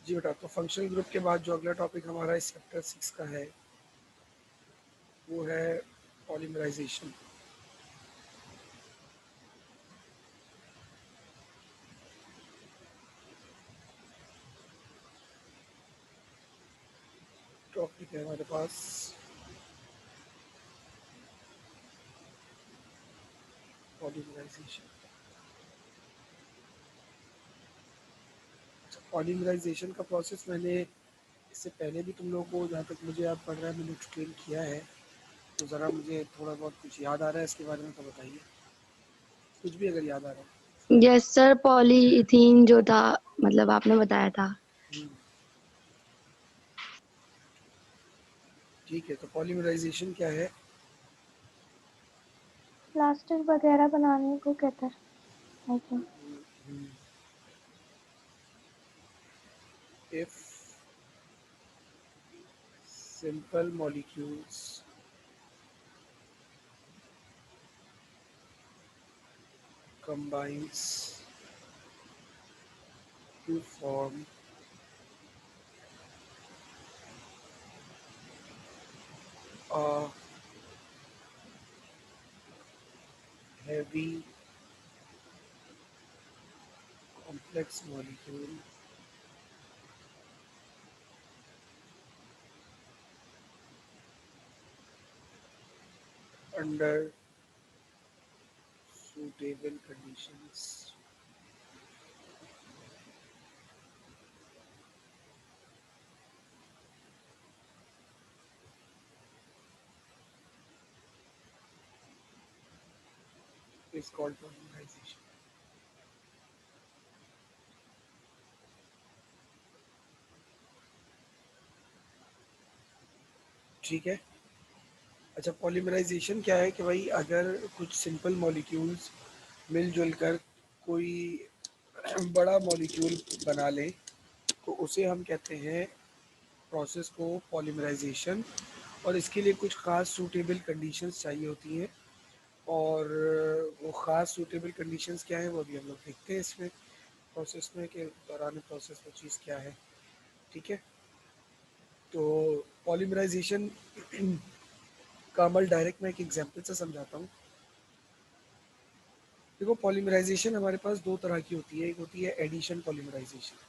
जी बेटा, तो functional group के बाद जो अगला टॉपिक हमारा इस चैप्टर 6 का है वो है पॉलीमराइजेशन। टॉपिक है हमारे पास पॉलीमराइजेशन। पॉलीमराइजेशन का प्रोसेस मैंने इससे पहले भी तुम लोगों को, जहाँ तक मुझे याद पड़ रहा है, मैंने एक्सप्लेन किया है। तो ज़रा मुझे थोड़ा बहुत कुछ याद आ रहा है इसके बारे में तो बताइए, कुछ भी अगर याद आ रहा है। यस सर, पॉलीइथीन जो था, मतलब आपने बताया था। ठीक है, तो पॉलीमराइजेशन क्या है? प्लास्टिक वगैरह बनाने को कहता है I think. If simple molecules combines to form a heavy complex molecule under suitable conditions is called polymerization। ठीक है। अच्छा, पॉलीमराइजेशन क्या है कि भाई अगर कुछ सिंपल मॉलिक्यूल्स मिलजुल कर कोई बड़ा मॉलिक्यूल बना लें तो उसे हम कहते हैं प्रोसेस को पॉलीमराइजेशन। और इसके लिए कुछ ख़ास सूटेबल कंडीशंस चाहिए होती हैं, और वो ख़ास सूटेबल कंडीशंस क्या है वो अभी हम लोग देखते हैं इसमें प्रोसेस में कि दौरान प्रोसेस वो चीज़ क्या है। ठीक है, तो पॉलीमराइजेशन का अमल डायरेक्ट मैं एक एग्जांपल से समझाता हूँ। देखो, पॉलीमराइजेशन हमारे पास दो तरह की होती है। एक होती है एडिशन पॉलीमराइजेशन।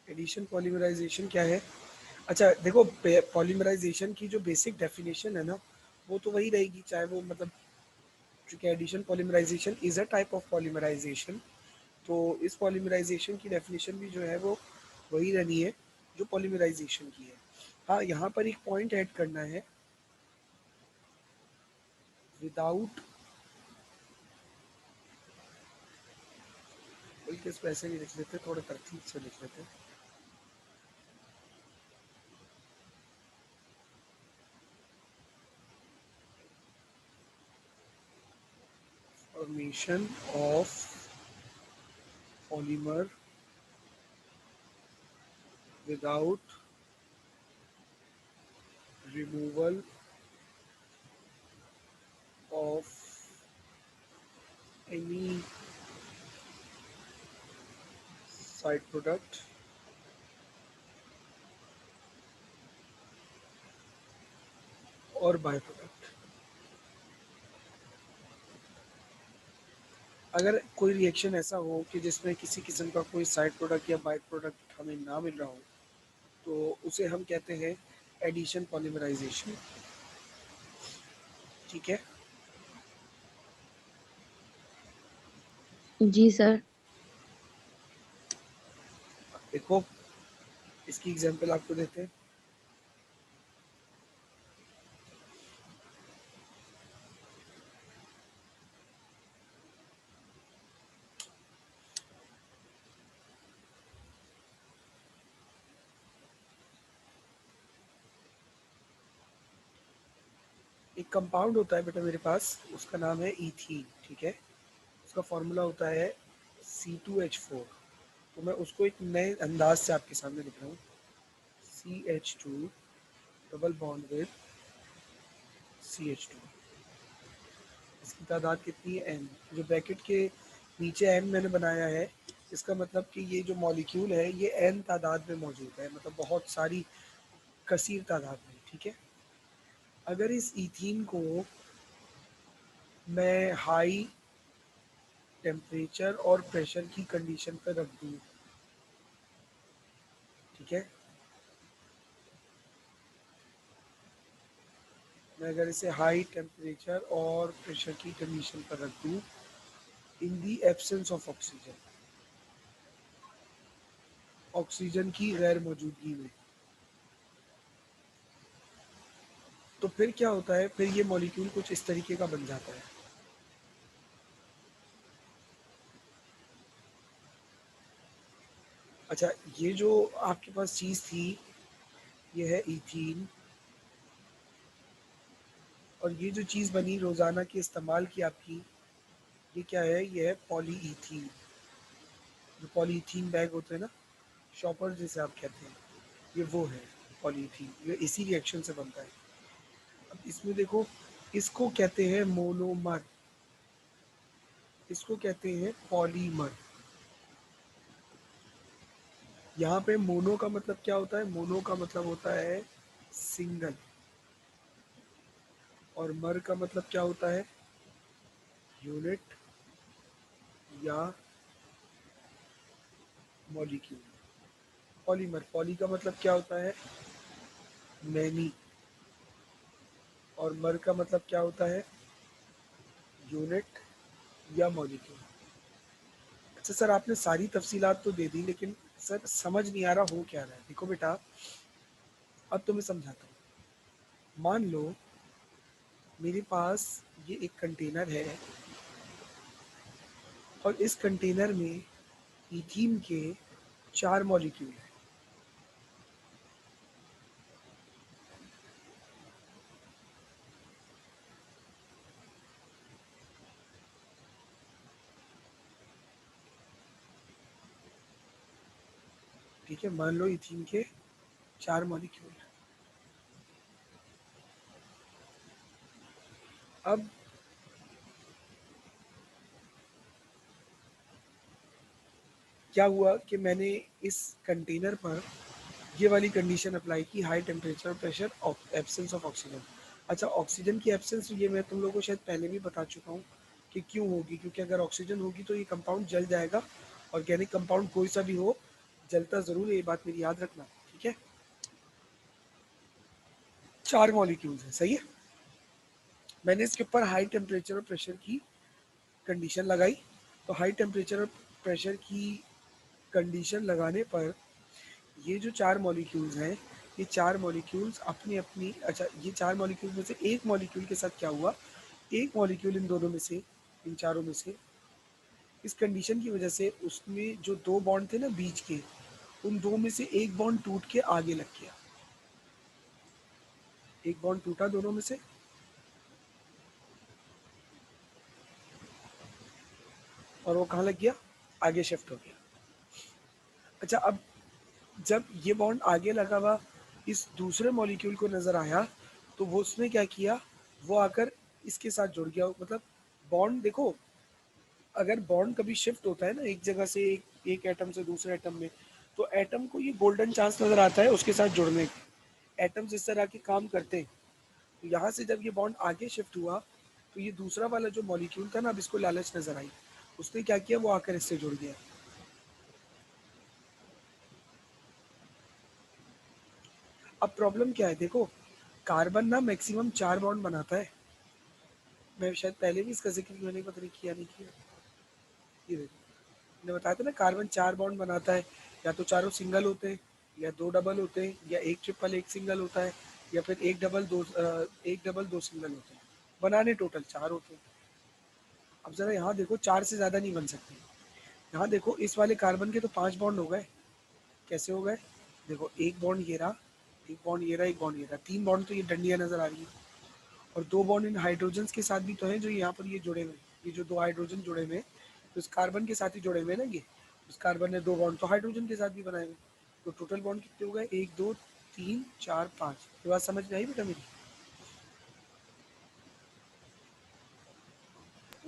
एडिशन पॉलीमराइजेशन क्या है? अच्छा देखो, पॉलीमराइजेशन की जो बेसिक डेफिनेशन है ना, वो तो वही रहेगी, चाहे वो मतलब, चूंकि addition polymerisation is a type of polymerisation, तो इस पॉलीमराइजेशन की डेफिनेशन भी जो है वो वही रहनी है जो पॉलीमराइजेशन की है। हाँ, यहाँ पर एक पॉइंट ऐड करना है, विदाउट, बल्कि इसको ऐसे नहीं लिख लेते, थोड़ा तरतीब से लिख लेते, formation of polymer without removal of any side product और बाय प्रोडक्ट। अगर कोई रिएक्शन ऐसा हो कि जिसमें किसी किस्म का कोई साइड प्रोडक्ट या बाय प्रोडक्ट हमें ना मिल रहा हो, तो उसे हम कहते हैं एडिशन पॉलीमराइजेशन। ठीक है, जी सर। देखो इसकी एग्जांपल आपको देते हैं। एक कंपाउंड होता है बेटा मेरे पास, उसका नाम है इथीन, ठीक है। उसका फॉर्मूला होता है C2H4। तो मैं उसको एक नए अंदाज से आपके सामने लिख रहा हूँ, CH2 double bond with CH2। इसकी तादाद कितनी है, n। जो ब्रैकेट के नीचे n मैंने बनाया है, इसका मतलब कि ये जो मॉलिक्यूल है ये n तादाद में मौजूद है, मतलब बहुत सारी कसीर तादाद में, ठीक है। अगर इस इथीन को मैं हाई टेम्परेचर और प्रेशर की कंडीशन पर रख दूँ, ठीक है, मैं अगर इसे हाई टेम्परेचर और प्रेशर की कंडीशन पर रख दूँ in the absence of oxygen, oxygen की गैर मौजूदगी में, तो फिर क्या होता है, फिर ये मॉलिक्यूल कुछ इस तरीके का बन जाता है। अच्छा, ये जो आपके पास चीज़ थी ये है इथीन, और ये जो चीज़ बनी रोज़ाना के इस्तेमाल की आपकी, ये क्या है, ये है पॉलीइथीन। जो पॉलीइथीन बैग होते हैं ना, शॉपर जिसे आप कहते हैं, ये वो है पॉलीइथीन, ये इसी रिएक्शन से बनता है। अब इसमें देखो, इसको कहते हैं मोनोमर, इसको कहते हैं पॉलीमर। यहाँ पे मोनो का मतलब क्या होता है, मोनो का मतलब होता है सिंगल, और मर का मतलब क्या होता है, यूनिट या मॉलिक्यूल। पॉलीमर, पॉली का मतलब क्या होता है, मैनी, और मर का मतलब क्या होता है, यूनिट या मॉलिक्यूल। अच्छा सर, आपने सारी तफसीलात तो दे दी, लेकिन सर समझ नहीं आ रहा हो क्या रहा है। देखो बेटा, अब तो मैं समझाता हूँ। मान लो मेरे पास ये एक कंटेनर है, और इस कंटेनर में इथीन के 4 मॉलिक्यूल हैं, ठीक है। मान लो इथीन के 4 मॉलिक्यूल। अब क्या हुआ कि मैंने इस कंटेनर पर ये वाली कंडीशन अप्लाई की, high temperature pressure absence of oxygen. अच्छा, ऑक्सीजन की एब्सेंस ये मैं तुम लोगों को शायद पहले भी बता चुका हूँ कि क्यों होगी, क्योंकि अगर ऑक्सीजन होगी तो ये कंपाउंड जल जाएगा। ऑर्गेनिक कंपाउंड कोई सा भी हो, जलता ज़रूर है, ये बात मेरी याद रखना, ठीक है। 4 मॉलिक्यूल्स हैं, सही है। मैंने इसके ऊपर हाई टेम्परेचर और प्रेशर की कंडीशन लगाई, तो हाई टेम्परेचर और प्रेशर की कंडीशन लगाने पर ये जो 4 मॉलिक्यूल्स हैं, ये 4 मॉलिक्यूल्स अपनी अपनी, अच्छा ये 4 मॉलिक्यूल में से एक मॉलिक्यूल के साथ क्या हुआ, एक मॉलिक्यूल इन दोनों में से, इन चारों में से, इस कंडीशन की वजह से उसमें जो 2 बॉन्ड थे ना बीच के, उन 2 में से एक बॉन्ड टूट के आगे लग गया। एक बॉन्ड टूटा दोनों में से, और वो कहाँ लग गया, आगे शिफ्ट हो गया। अच्छा, अब जब ये बॉन्ड आगे लगा हुआ इस दूसरे मॉलिक्यूल को नज़र आया, तो वो उसने क्या किया, वो आकर इसके साथ जुड़ गया। मतलब बॉन्ड देखो, अगर बॉन्ड कभी शिफ्ट होता है ना एक जगह से एक एटम से दूसरे एटम में, तो एटम को ये गोल्डन चांस नज़र आता है उसके साथ जुड़ने का। एटम्स इस तरह के काम करते हैं। तो यहाँ से जब ये बॉन्ड आगे शिफ्ट हुआ, तो ये दूसरा वाला जो मॉलिक्यूल था ना, अब इसको लालच नज़र आई, उसने क्या किया, वो आकर इससे जुड़ गया। अब प्रॉब्लम क्या है, देखो कार्बन ना मैक्सिमम 4 बॉन्ड बनाता है। मैं शायद पहले भी इसका जिक्र मैंने पता नहीं किया नहीं किया, ये देखो मैंने बताया था ना, कार्बन 4 बॉन्ड बनाता है। या तो चारों सिंगल होते हैं, या 2 डबल होते हैं, या एक ट्रिपल एक सिंगल होता है, या फिर एक डबल 2 सिंगल होते हैं। बनाने टोटल 4 होते हैं। अब जरा यहाँ देखो, 4 से ज़्यादा नहीं बन सकते। यहाँ देखो, इस वाले कार्बन के तो 5 बॉन्ड हो गए। कैसे हो गए, देखो एक बॉन्ड ये रहा, एक बॉन्ड ये रहा, एक बॉन्ड ये रहा, 3 बॉन्ड तो ये डंडियाँ नज़र आ रही है। और 2 बॉन्ड इन हाइड्रोजन्स के साथ भी तो है, जो यहाँ पर ये जुड़े हुए हैं, ये जो 2 हाइड्रोजन जुड़े हुए हैं तो इस कार्बन के साथ ही जुड़े हुए हैं ना, ये उस कार्बन ने 2 बॉन्ड तो हाइड्रोजन के साथ भी बनाए हुए, तो टोटल बॉन्ड कितने हो गए, 1 2 3 4 5। ये बात समझ में आई बेटा मेरी?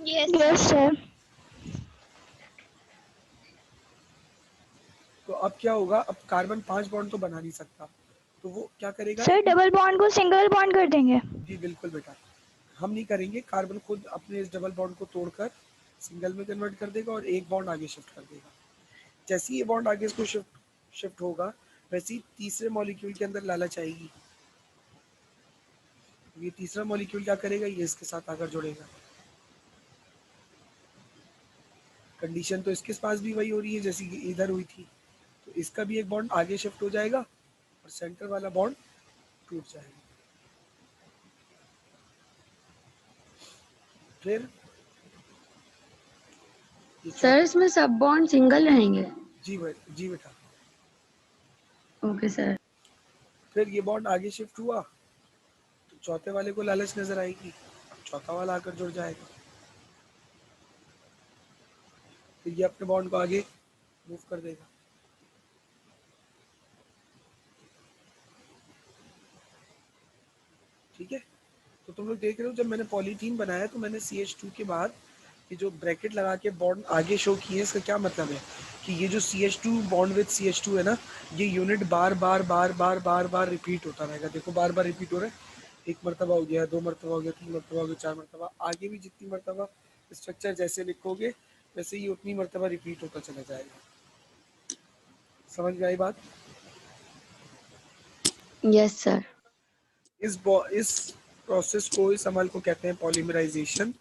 Yes sir. तो अब क्या होगा, अब कार्बन 5 बॉन्ड तो बना नहीं सकता, तो वो क्या करेगा, सर डबल बॉन्ड को सिंगल बॉन्ड कर देंगे। जी बिल्कुल बेटा, हम नहीं करेंगे, कार्बन खुद अपने इस डबल बॉन्ड को तोड़कर सिंगल में कन्वर्ट कर देगा और एक बॉन्ड आगे शिफ्ट कर देगा। जैसे ही ये बॉन्ड आगे इसको शिफ्ट शिफ्ट होगा, वैसे ही तीसरे मॉलिक्यूल के अंदर लालच आएगी, ये तीसरा मॉलिक्यूल क्या करेगा, ये इसके साथ आकर जुड़ेगा। कंडीशन तो इसके पास भी वही हो रही है जैसी कि इधर हुई थी, तो इसका भी एक बॉन्ड आगे शिफ्ट हो जाएगा और सेंटर वाला बॉन्ड टूट जाएगा। फिर ये सर इसमें सब बॉन्ड सिंगल रहेंगे? जी बेटा। Okay sir. फिर ये बॉन्ड आगे शिफ्ट हुआ तो चौथे वाले को लालच नजर आएगी, चौथा वाला आकर जुड़ जाएगा, फिर ये अपने बॉन्ड को आगे मूव कर देगा। ठीक है, तो तुम लोग देख रहे हो, जब मैंने पॉलीथीन बनाया तो मैंने CH2 के बाद ये जो ब्रैकेट लगा के बॉन्ड आगे शो किए, इसका क्या मतलब है कि ये जो CH2 बॉन्ड विद CH2 है ना, ये यूनिट बार बार बार बार बार बार रिपीट होता रहेगा। देखो बार बार रिपीट हो रहा है, एक मरतबा हो गया, 2 मरतबा हो गया, 3 मरतबा हो गया, 4 मरतबा, आगे भी जितनी मरतबा स्ट्रक्चर जैसे लिखोगे वैसे ही उतनी मरतबा रिपीट होता चला जाएगा। समझ में आई बात? Yes sir. इस प्रोसेस को, इस अमल को कहते हैं पॉलीमराइजेशन,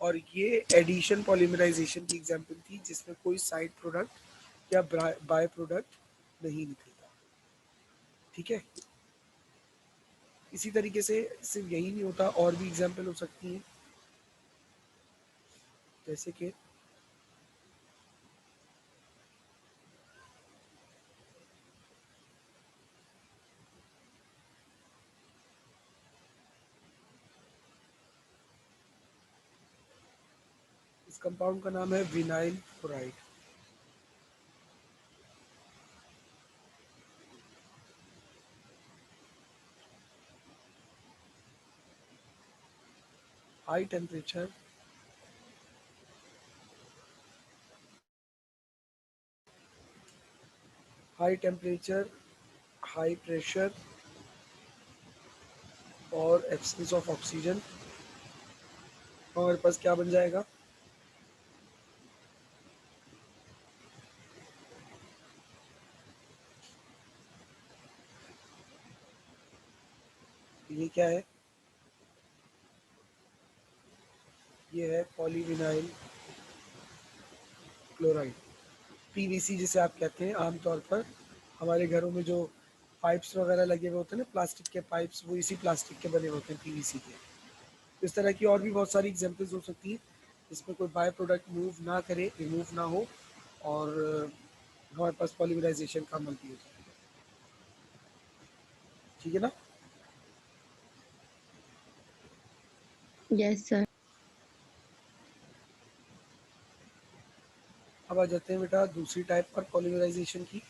और ये एडिशन पॉलीमराइजेशन की एग्जांपल थी जिसमें कोई साइड प्रोडक्ट या बाय प्रोडक्ट नहीं निकलता। ठीक है, इसी तरीके से सिर्फ यही नहीं होता, और भी एग्जांपल हो सकती हैं, जैसे कि इस कंपाउंड का नाम है vinyl fluoride. High temperature high temperature, high pressure और एब्सेंस ऑफ ऑक्सीजन, हमारे पास क्या बन जाएगा, ये क्या है, ये है पॉलीविनाइल क्लोराइड, PVC जिसे आप कहते हैं। आमतौर पर हमारे घरों में जो पाइप्स वगैरह लगे हुए होते हैं ना, प्लास्टिक के पाइप्स, वो इसी प्लास्टिक के बने होते हैं, PVC के। इस तरह की और भी बहुत सारी एग्जांपल्स हो सकती हैं जिसमें कोई बाय प्रोडक्ट मूव ना करे, रिमूव ना हो, और हमारे पास पॉलीमराइजेशन का अमल भी हो जाए। ठीक है ना? Yes sir. अब आ जाते हैं बेटा दूसरी टाइप पर पॉलीमराइजेशन की।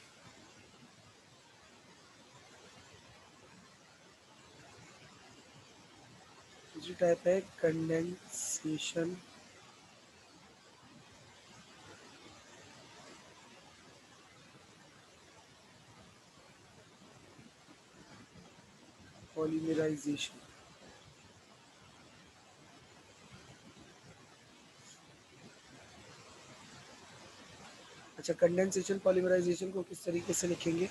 दूसरी टाइप है कंडेंसेशन पॉलीमराइजेशन। अच्छा, कंडेंसेशन पॉलीमराइजेशन को किस तरीके से लिखेंगे,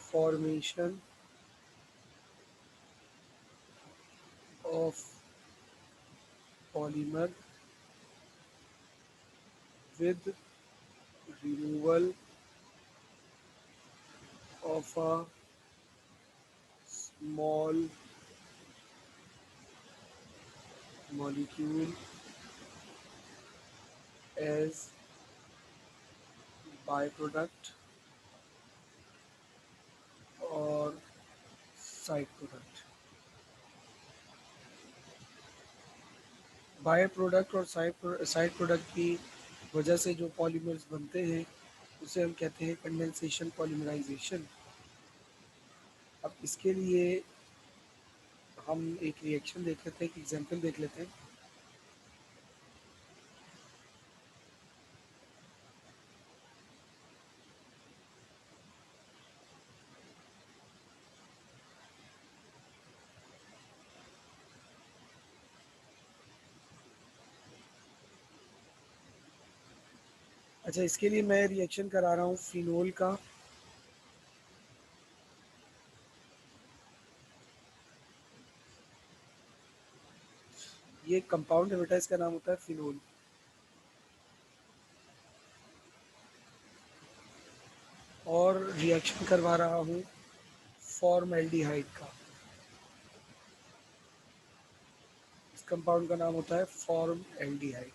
formation of polymer with removal of a small molecule as byproduct or side product. By product और साइड प्रोडक्ट की वजह से जो पॉलीमर्स बनते हैं उसे हम कहते हैं कंडेंसेशन पॉलीमराइजेशन। अब इसके लिए हम एक रिएक्शन देख लेते हैं, एक एग्जांपल देख लेते हैं। अच्छा, इसके लिए मैं रिएक्शन करा रहा हूँ फिनोल का ये कंपाउंड है बेटा, इसका नाम होता है फिनोल। और रिएक्शन करवा रहा हूँ फॉर्मल्डिहाइड का। इस कंपाउंड का नाम होता है फॉर्मल्डिहाइड।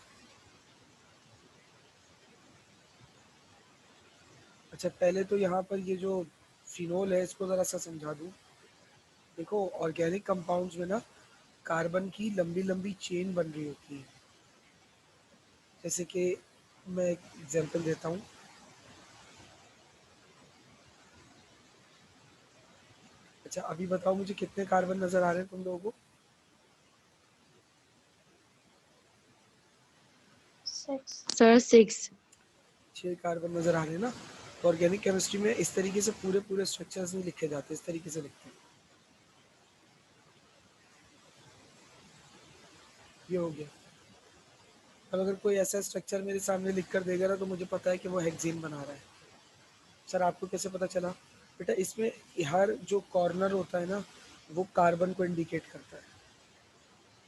अच्छा, पहले तो यहाँ पर ये जो फिनोल है इसको ज़रा सा समझा दूँ। देखो, ऑर्गेनिक कंपाउंड्स में ना कार्बन की लंबी लंबी चेन बन रही होती है। जैसे कि मैं एक एग्जांपल देता हूँ। अच्छा, अभी बताओ मुझे कितने कार्बन नजर आ रहे हैं तुम लोगों को? 6. सर 6। 6 कार्बन नजर आ रहे हैं ना। तो ऑर्गेनिक केमिस्ट्री में इस तरीके से पूरे पूरे स्ट्रक्चर्स नहीं लिखे जाते, इस तरीके से लिखते हैं। ये हो गया। अब अगर कोई ऐसा स्ट्रक्चर मेरे सामने लिख कर देगा ना तो मुझे पता है कि वो हेक्सेन बना रहा है। सर आपको कैसे पता चला? बेटा इसमें हर जो कॉर्नर होता है ना वो कार्बन को इंडिकेट करता है।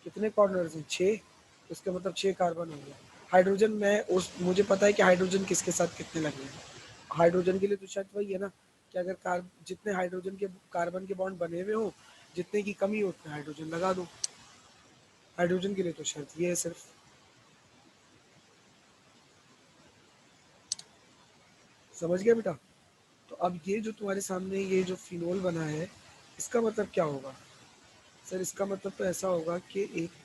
कितने कॉर्नर्स हैं? 6। उसका मतलब 6 कार्बन हो गया। हाइड्रोजन में उस मुझे पता है कि हाइड्रोजन किसके साथ कितने लगे हैं। हाइड्रोजन के लिए तो शर्त वही है ना कि अगर जितने हाइड्रोजन के कार्बन के बॉन्ड बने हुए हो, जितने की कमी हो उतने हाइड्रोजन लगा दो। हाइड्रोजन के लिए तो शर्त ये है सिर्फ। समझ गया बेटा? तो अब ये जो तुम्हारे सामने ये जो फिनोल बना है इसका मतलब क्या होगा? सर इसका मतलब तो ऐसा होगा कि एक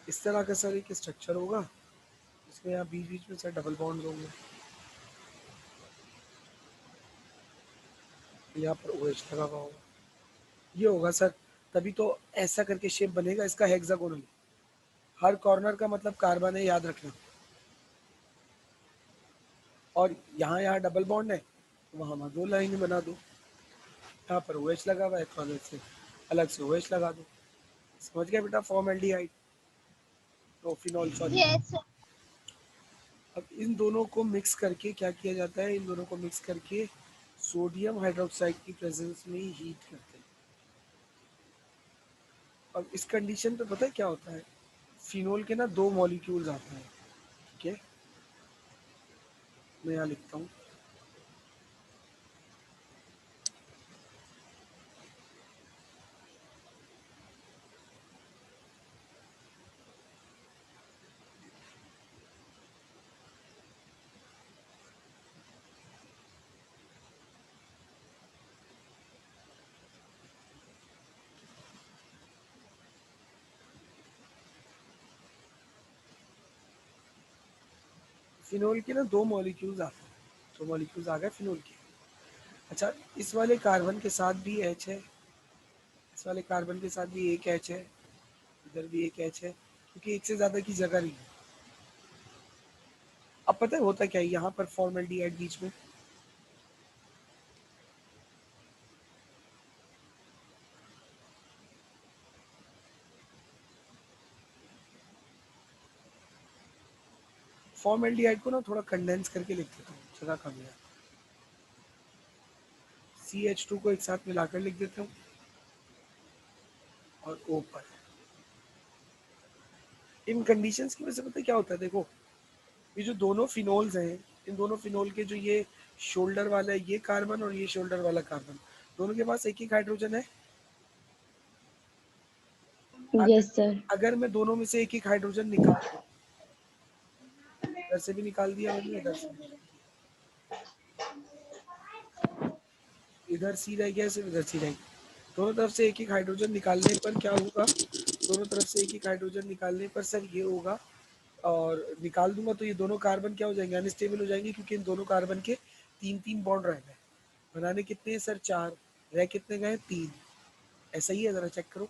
इस तरह का सर एक स्ट्रक्चर होगा। इसमें यहाँ बीच बीच में सर डबल बॉन्ड होंगे। यहाँ पर OH लगा हुआ होगा। ये होगा सर, तभी तो ऐसा करके शेप बनेगा इसका हेक्सागोनल। हर कॉर्नर का मतलब कार्बन है, याद रखना। और यहाँ यहाँ डबल बॉन्ड है तो वहाँ 2 लाइन बना दो। यहाँ पर OH लगा हुआ है तो अलग से OH लगा दो। समझ गया बेटा? फॉर्मल्डिहाइड तो फिनॉल, सॉरी। Yes, sir. अब इन दोनों को मिक्स करके क्या किया जाता है? इन दोनों को मिक्स करके सोडियम हाइड्रोक्साइड की प्रेजेंस में ही हीट करते हैं। अब इस कंडीशन पे पता है क्या होता है? फिनोल के ना 2 मॉलिक्यूल्स आते हैं। ठीक है, मैं यहाँ लिखता हूँ। फिनोल के ना 2 मॉलिक्यूल्स आते हैं। 2 मॉलिक्यूल्स आ गए फिनोल के। अच्छा, इस वाले कार्बन के साथ भी H है, इस वाले कार्बन के साथ भी एक H है, इधर भी एक H है, क्योंकि एक से ज्यादा की जगह नहीं है। अब पता है होता क्या है? यहाँ पर फॉर्मल्डिहाइड बीच में, फॉर्मल्डिहाइड को ना थोड़ा कंडेंस करके लिख देता हूँ, जगह कम है। CH2 को एक साथ मिलाकर लिख देता हूँ और O पर। इन कंडीशंस की वजह से पता है क्या होता है? देखो, ये जो दोनों फिनोल्स हैं, इन दोनों फिनोल के जो ये शोल्डर वाला है ये कार्बन और ये शोल्डर वाला कार्बन, दोनों के पास एक एक हाइड्रोजन है। यस अगर सर। अगर मैं दोनों में से एक एक हाइड्रोजन निकाल दूं, इधर से भी निकाल दिया मैंने, इधर से भी निकाल दिया। इधर सी रह गया, सिर्फ इधर सी रह गया। दोनों तरफ से एक एक हाइड्रोजन निकालने पर क्या होगा, दोनों तरफ से एक एक हाइड्रोजन निकालने पर सर ये होगा, और निकाल दूंगा तो ये दोनों कार्बन क्या हो जाएंगे, अनस्टेबल हो जाएंगे, क्योंकि इन दोनों कार्बन के तीन तीन बॉन्ड रह गए। बनाने कितने हैं सर, 4, रह कितने गए, 3। ऐसा ही है, जरा चेक करो।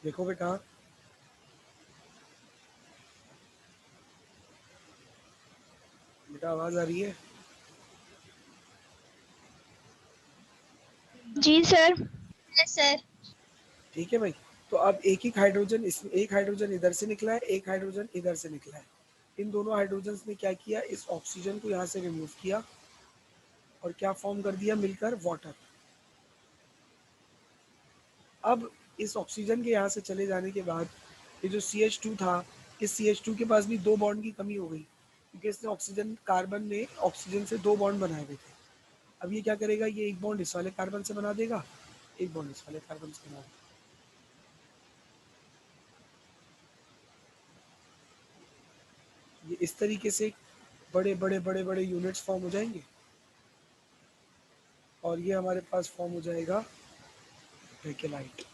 देखो बेटा, बेटा आवाज आ रही है? जी सर। Yes sir. ठीक है भाई। तो अब एक एक हाइड्रोजन, इसमें एक हाइड्रोजन इधर से निकला है, एक हाइड्रोजन इधर से निकला है। इन दोनों हाइड्रोजन ने क्या किया, इस ऑक्सीजन को यहाँ से रिमूव किया और क्या फॉर्म कर दिया मिलकर, वाटर। अब इस ऑक्सीजन के यहाँ से चले जाने के बाद ये जो CH2 था, इस CH2 के पास भी 2 बॉन्ड की कमी हो गई, क्योंकि इसने ऑक्सीजन, कार्बन ने ऑक्सीजन से 2 बॉन्ड बनाए हुए थे। अब ये क्या करेगा, ये एक बॉन्ड इस वाले कार्बन से बना देगा, एक बॉन्ड इस वाले कार्बन से बना देगा। ये इस तरीके से बड़े बड़े बड़े बड़े यूनिट्स फॉर्म हो जाएंगे, और ये हमारे पास फॉर्म हो जाएगा पेकेलाइट।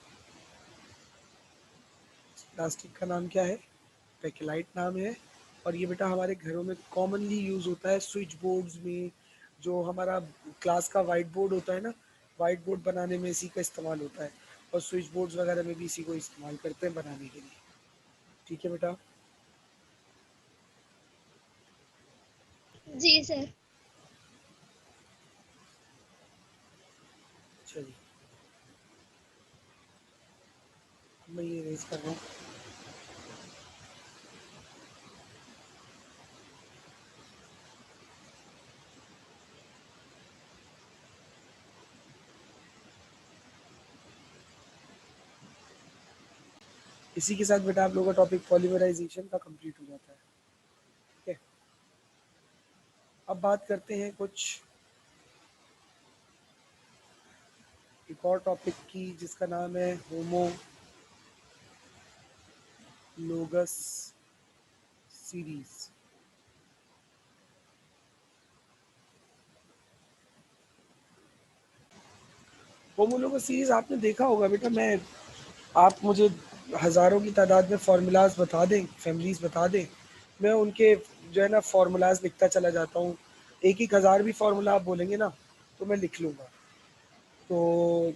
प्लास्टिक का नाम क्या है, पेकेलाइट नाम है। और ये बेटा हमारे घरों में कॉमनली यूज़ होता है, स्विच बोर्ड्स में, जो हमारा क्लास का वाइट बोर्ड होता है ना, वाइट बोर्ड बनाने में इसी का इस्तेमाल होता है, और स्विच बोर्ड्स वगैरह में भी इसी को इस्तेमाल करते हैं बनाने के लिए। ठीक है बेटा? जी सर। चलिए, मैं ये रेस कर रहा हूँ। इसी के साथ बेटा आप लोगों का टॉपिक पॉलीमराइजेशन का कंप्लीट हो जाता है। ठीक है, अब बात करते हैं कुछ एक और टॉपिक की, जिसका नाम है होमोलोगस सीरीज। होमोलोगस सीरीज आपने देखा होगा बेटा, मैं, आप मुझे हज़ारों की तादाद में फार्मूलाज बता दें, फैमिलीज बता दें, मैं उनके जो है ना फार्मूलाज लिखता चला जाता हूँ। एक एक हज़ार भी फार्मूला आप बोलेंगे ना तो मैं लिख लूँगा। तो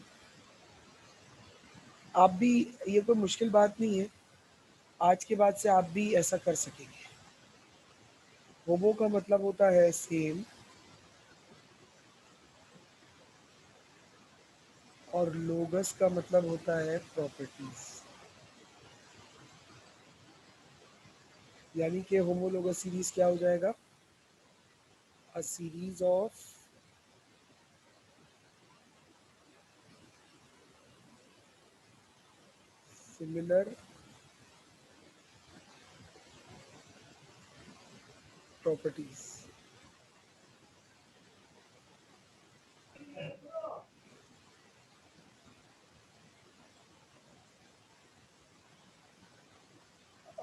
आप भी, ये कोई मुश्किल बात नहीं है, आज के बाद से आप भी ऐसा कर सकेंगे। होमो का मतलब होता है सेम, और लोगस का मतलब होता है प्रॉपर्टीज। यानी कि होमोलोगस सीरीज क्या हो जाएगा, a series of similar properties.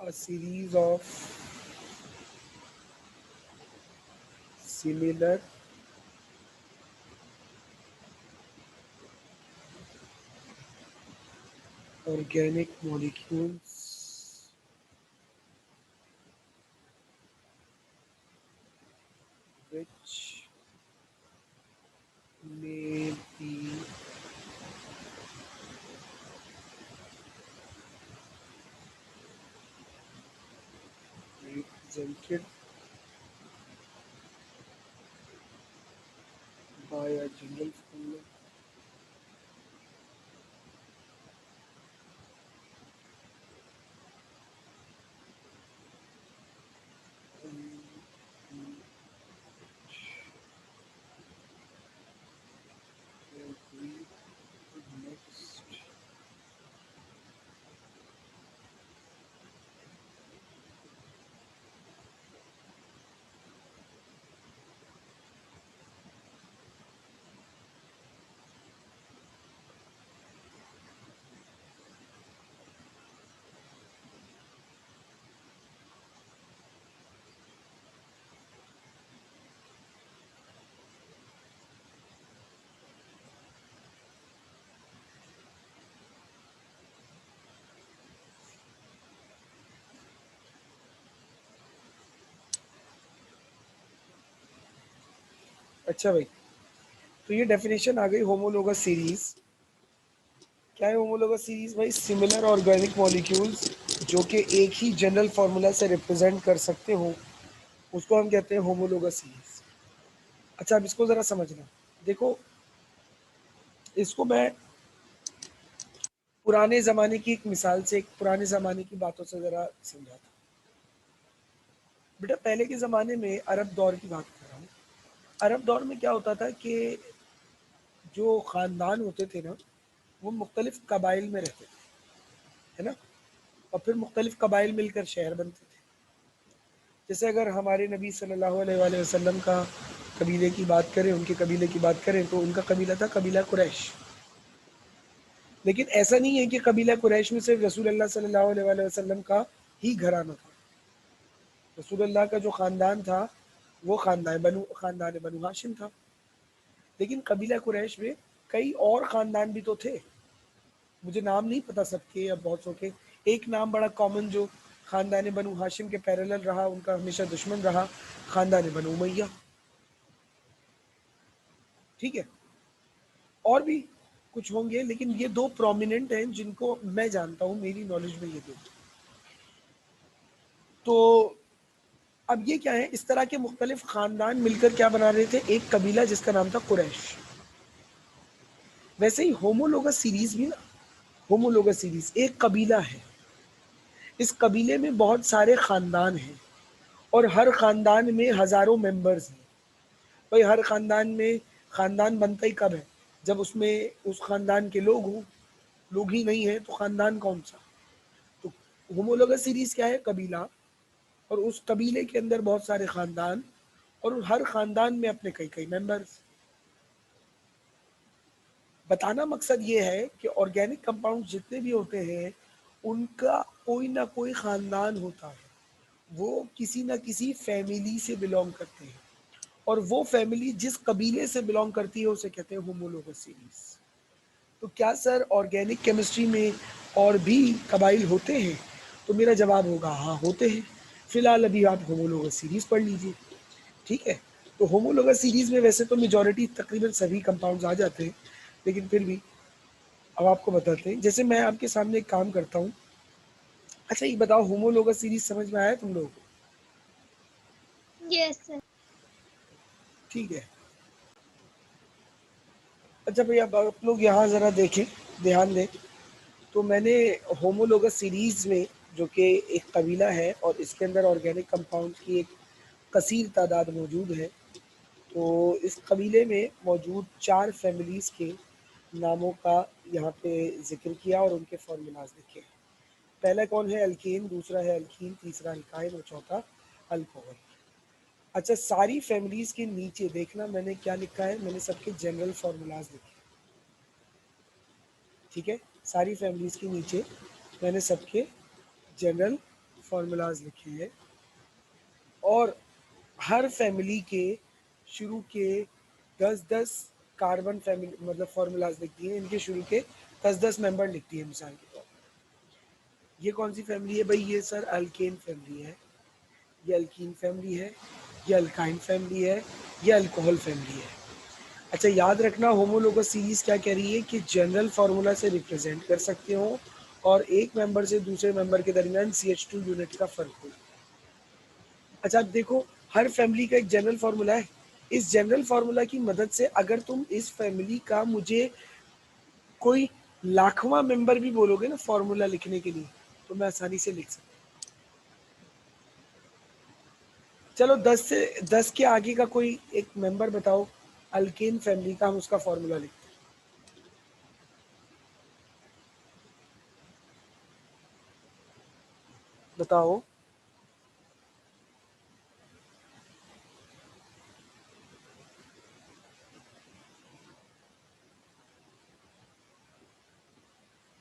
A series of similar organic molecules which may be represented by a general formula will be next. अच्छा भाई, तो ये डेफिनेशन आ गई होमोलोगस सीरीज। क्या है होमोलोगस सीरीज भाई? सिमिलर ऑर्गेनिक मॉलिक्यूल्स जो कि एक ही जनरल फार्मूला से रिप्रेजेंट कर सकते हो, उसको हम कहते हैं होमोलोगस सीरीज। अच्छा, अब इसको जरा समझना। देखो, इसको मैं पुराने जमाने की एक मिसाल से, एक पुराने जमाने की बातों से जरा समझाता हूँ। बेटा, पहले के ज़माने में अरब दौर की बात कर रहा हूँ। अरब दौर में क्या होता था कि जो ख़ानदान होते थे ना, वो मुख्तलिफ़ कबाइल में रहते थे, है ना? और फिर मुख्तलिफ़ कबाइल मिलकर शहर बनते थे। जैसे अगर हमारे नबी सल्लल्लाहु अलैहि वसल्लम का कबीले की बात करें, उनके कबीले की बात करें, तो उनका कबीला था कबीला कुरैश। लेकिन ऐसा नहीं है कि कबीला कुरैश में सिर्फ रसूल अल्लाह सल्लल्लाहु अलैहि वसल्लम का ही घराना था। रसूल अल्लाह का जो ख़ानदान था, वो ख़ानदान बनु हाशिम था। लेकिन कबीला कुरैश में कई और ख़ानदान भी तो थे। मुझे नाम नहीं पता सबके या बहुत सौ के। एक नाम बड़ा कॉमन जो ख़ानदान बनु हाशिम के पैरेलल रहा, उनका हमेशा दुश्मन रहा, ख़ानदान बनु उमैया। ठीक है, और भी कुछ होंगे, लेकिन ये दो प्रोमिनेंट हैं जिनको मैं जानता हूँ, मेरी नॉलेज में ये दो। तो अब ये क्या है, इस तरह के मुख्तलिफ ख़ानदान मिलकर क्या बना रहे थे? एक कबीला जिसका नाम था कुरैश। वैसे ही होमोलोगस सीरीज भी ना, होमोलोगस सीरीज एक कबीला है। इस कबीले में बहुत सारे ख़ानदान हैं और हर ख़ानदान में हज़ारों मेंबर्स हैं। भाई, हर ख़ानदान में ख़ानदान बनता ही कब है? जब उसमें उस ख़ानदान के लोग हों। लोग ही नहीं है तो ख़ानदान कौन सा? तो होमोलोगस सीरीज क्या है? कबीला, और उस कबीले के अंदर बहुत सारे ख़ानदान, और हर ख़ानदान में अपने कई कई मेंबर्स। बताना मकसद ये है कि ऑर्गेनिक कंपाउंड जितने भी होते हैं, उनका कोई ना कोई ख़ानदान होता है। वो किसी ना किसी फैमिली से बिलोंग करते हैं, और वो फैमिली जिस कबीले से बिलोंग करती है उसे कहते हैं होमोलोगस सीरीज। तो क्या सर ऑर्गेनिक केमिस्ट्री में और भी कबाइल होते हैं? तो मेरा जवाब होगा हाँ, होते हैं। फिलहाल अभी आप होमोलोगस सीरीज पढ़ लीजिए। ठीक है, तो होमोलोगस सीरीज में वैसे तो मेजॉरिटी तकरीबन सभी कंपाउंड्स आ जाते हैं, लेकिन फिर भी अब आपको बताते हैं। जैसे मैं आपके सामने एक काम करता हूँ। अच्छा, ये बताओ, होमोलोगस सीरीज समझ में आया तुम लोगों को? Yes sir. ठीक है। अच्छा भैया, अब आप लोग यहाँ ज़रा देखें, ध्यान दें। तो मैंने होमोलोगस सीरीज में, जो कि एक कबीला है और इसके अंदर ऑर्गेनिक कंपाउंड की एक कसीर तादाद मौजूद है, तो इस कबीले में मौजूद 4 फैमिलीज़ के नामों का यहाँ पे ज़िक्र किया और उनके फार्मूलाज लिखे। पहला कौन है? अल्केन, दूसरा है अल्कीन, तीसरा अल्काइन और चौथा अल्कोहल। अच्छा, सारी फैमिलीज़ के नीचे देखना मैंने क्या लिखा है। मैंने सबके जनरल फार्मूलाज लिखे। ठीक है, सारी फैमिलीज़ के नीचे मैंने सबके जनरल फार्मूलाज लिखे हैं, और हर फैमिली के शुरू के 10-10 कार्बन फैमिली मतलब फार्मूलाज लिख दिए। इनके शुरू के 10-10 मेंबर लिख दिए मिसाल के तौर पर। ये कौन सी फैमिली है भाई? ये सर अल्केन फैमिली है, ये अल्कीन फैमिली है, ये अल्काइन फैमिली है, ये अल्कोहल फैमिली है। अच्छा, याद रखना, होमोलोगस सीरीज क्या कह रही है कि जनरल फार्मूला से रिप्रेजेंट कर सकते हो और एक मेंबर से दूसरे मेंबर के दरमियान CH2 यूनिट का फर्क हो। अच्छा, अब देखो, हर फैमिली का एक जनरल फार्मूला है। इस जनरल फार्मूला की मदद से अगर तुम इस फैमिली का मुझे कोई लाखवां मेंबर भी बोलोगे ना फार्मूला लिखने के लिए, तो मैं आसानी से लिख सकता हूँ। चलो, 10 के आगे का कोई एक मेंबर बताओ अल्केन फैमिली का, हम उसका फार्मूला लिखते हैं। बताओ।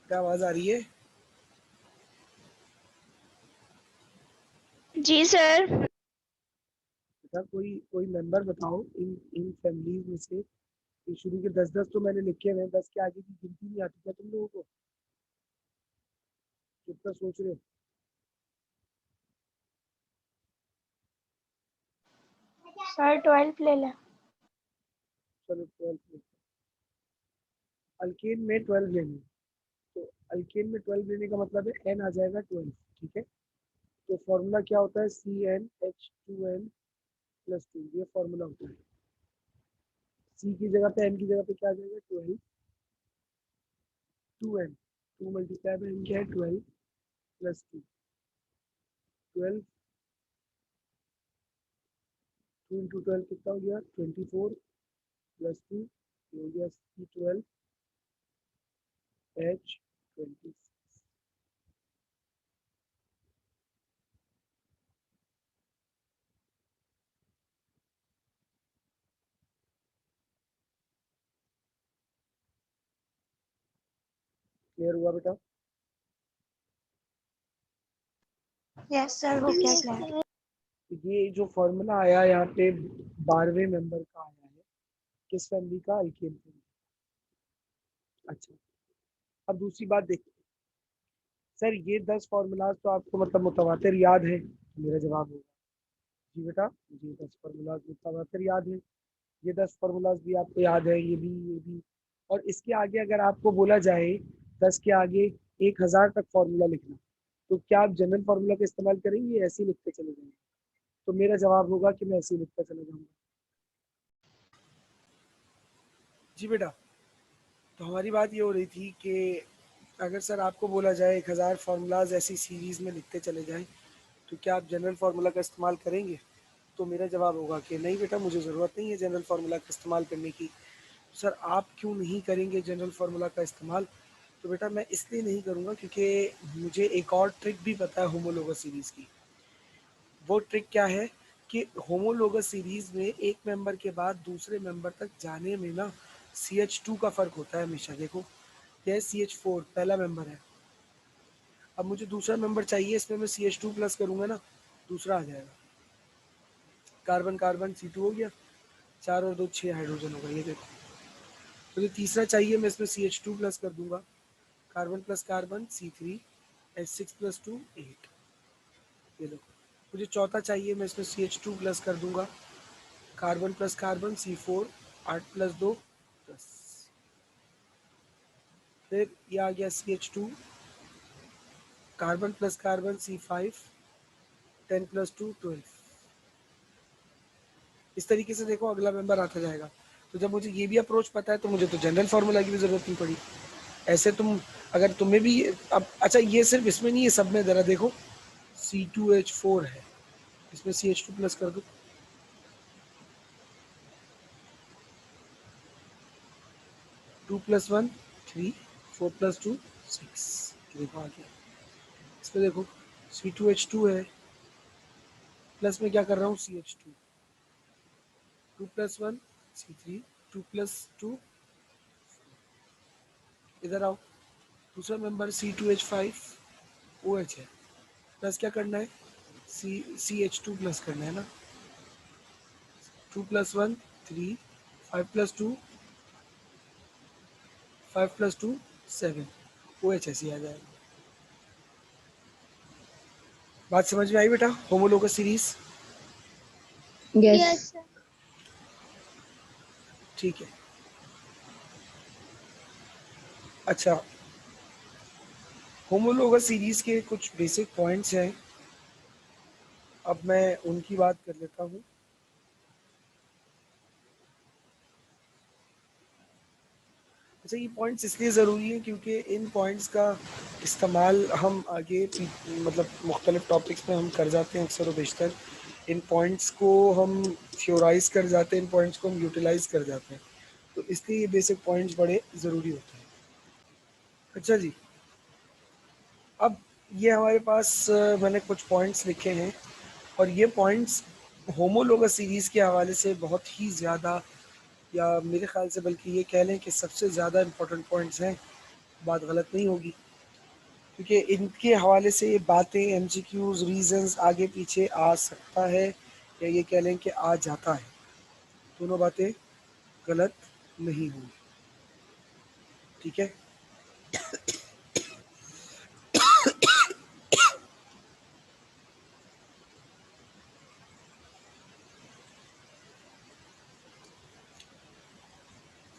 क्या आवाज आ रही है? जी सर। बेटा, कोई कोई मेंबर बताओ इन इन फैमिलीज में से। ये शुरू के 10-10 तो मैंने लिखे हुए हैं, 10 के आगे की गिनती नहीं आती क्या तुम लोगों को? कितना सोच रहे हो? सर 12 ले लें। चलो 12 अल्केन में 12 लेंगे, तो अल्केन में 12 लेने का मतलब है एन आ जाएगा 12, ठीक है। तो फॉर्मूला क्या होता है, CnH2n+2, ये फॉर्मूला होता है। सी की जगह पे एन की जगह पे क्या आ जाएगा, 12, 2n, 2 मल्टीप्लाई बाय एन क्या है 12+2, 12, 2 इंटू 12 कितना हो गया 24+2, ये हो गया C12H26। क्लियर हुआ बेटा? यस सर, हो गया क्लियर। ये जो फॉर्मूला आया यहाँ पे 12वें मेंबर का आया है, किस फैमिली का, अल्केन फैमिली। अच्छा, अब दूसरी बात देखते हैं। सर ये 10 फॉर्मूलाज तो आपको मतलब मुतवातिर याद है, तो मेरा जवाब होगा जी बेटा, मुझे 10 फॉर्मूलाज मुतवातिर याद है। ये 10 फॉर्मूलाज भी आपको याद है, ये भी। और इसके आगे अगर आपको बोला जाए 10 के आगे 1000 तक फॉर्मूला लिखना, तो क्या आप जनरल फॉर्मूला का इस्तेमाल करेंगे या ऐसे ही लिखते चले जाएंगे? तो मेरा जवाब होगा कि मैं ऐसे ही लिखता चला जाऊंगा। जी बेटा, तो हमारी बात ये हो रही थी कि अगर सर आपको बोला जाए 1000 फार्मूलाज ऐसी सीरीज़ में लिखते चले जाएं, तो क्या आप जनरल फार्मूला का इस्तेमाल करेंगे? तो मेरा जवाब होगा कि नहीं बेटा, मुझे ज़रूरत नहीं है जनरल फार्मूला का इस्तेमाल करने की। सर आप क्यों नहीं करेंगे जनरल फार्मूला का इस्तेमाल? तो बेटा मैं इसलिए नहीं करूँगा क्योंकि मुझे एक और ट्रिक भी पता है होमोलोगस सीरीज़ की। वो ट्रिक क्या है कि होमोलोगस सीरीज में एक मेंबर के बाद दूसरे मेंबर तक जाने में ना CH2 का फर्क होता है हमेशा। देखो यह CH4 पहला मेंबर है, अब मुझे दूसरा मेंबर चाहिए, इसमें मैं CH2 प्लस करूंगा ना, दूसरा आ जाएगा, कार्बन कार्बन C2 हो गया, 4 और 2 6 हाइड्रोजन होगा। ये देखो, मुझे तीसरा चाहिए, मैं इसमें CH2 प्लस कर दूंगा, carbon plus carbon C3, H6+2 8। ये देखो, मुझे चौथा चाहिए, मैं इसमें CH2 प्लस कर दूंगा, कार्बन प्लस कार्बन C4, 8+2 10। फिर ये आ गया CH2, carbon plus carbon C5, 10+2 12। इस तरीके से देखो अगला मेंबर आता जाएगा। तो जब मुझे ये भी अप्रोच पता है तो मुझे तो जनरल फार्मूला की भी जरूरत नहीं पड़ी। ऐसे तुम, अगर तुम्हें भी अब, अच्छा ये सिर्फ इसमें नहीं है, सब में जरा देखो, C2H4 है, इसमें CH2 प्लस कर दो, 2+1 3, 4+2 6। देखो आ गया। इसमें देखो C2H2 है, प्लस में क्या कर रहा हूँ CH2, 2+1 C3, 2+2, इधर आओ, दूसरा मेंबर C2H5 OH है, प्लस क्या करना है, CH2 प्लस करना है ना, 2+1 3, 5+2 5+2 7, OH ऐसे आ जाएगा। बात समझ में आई बेटा, होमोलोगस सीरीज? यस। ठीक है। अच्छा, होमोलोगस सीरीज के कुछ बेसिक पॉइंट्स हैं, अब मैं उनकी बात कर लेता हूँ। अच्छा, ये पॉइंट्स इसलिए ज़रूरी हैं क्योंकि इन पॉइंट्स का इस्तेमाल हम आगे मतलब मुख्तलिफ टॉपिक्स में हम कर जाते हैं अक्सर व बेशतर। इन पॉइंट्स को हम थ्योराइज कर जाते हैं, इन पॉइंट्स को हम यूटिलाइज कर जाते हैं, तो इसलिए ये बेसिक पॉइंट्स बड़े ज़रूरी होते हैं। अच्छा जी, अब ये हमारे पास मैंने कुछ पॉइंट्स लिखे हैं, और ये पॉइंट्स होमोलोगस सीरीज़ के हवाले से बहुत ही ज़्यादा, या मेरे ख्याल से बल्कि ये कह लें कि सबसे ज़्यादा इम्पोर्टेंट पॉइंट्स हैं। बात गलत नहीं होगी, क्योंकि इनके हवाले से ये बातें, MCQs, रीजंस आगे पीछे आ सकता है, या ये कह लें कि आ जाता है, दोनों बातें गलत नहीं होंगी। ठीक है।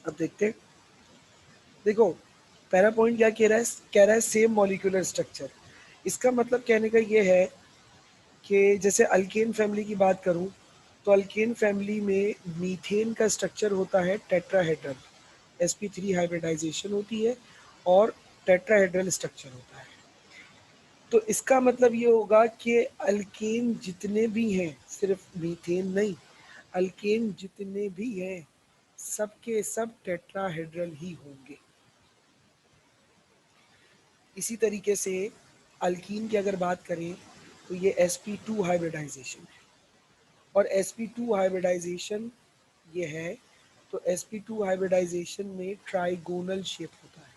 अब देखते हैं, देखो पहला पॉइंट क्या कह रहा है सेम मॉलिक्यूलर स्ट्रक्चर। इसका मतलब कहने का ये है कि जैसे अल्केन फैमिली की बात करूं तो अल्केन फैमिली में मीथेन का स्ट्रक्चर होता है टेट्राहेड्रल, sp3 हाइब्रिडाइजेशन होती है और टेट्राहेड्रल स्ट्रक्चर होता है। तो इसका मतलब ये होगा कि अल्केन जितने भी हैं, सिर्फ मीथेन नहीं, अल्केन जितने भी हैं सबके सब टेट्राहेड्रल ही होंगे। इसी तरीके से अल्कीन की अगर बात करें तो ये sp2 हाइब्रिडाइजेशन है और sp2 हाइब्रिडाइजेशन ये है, तो sp2 हाइब्रिडाइजेशन में ट्राइगोनल शेप होता है।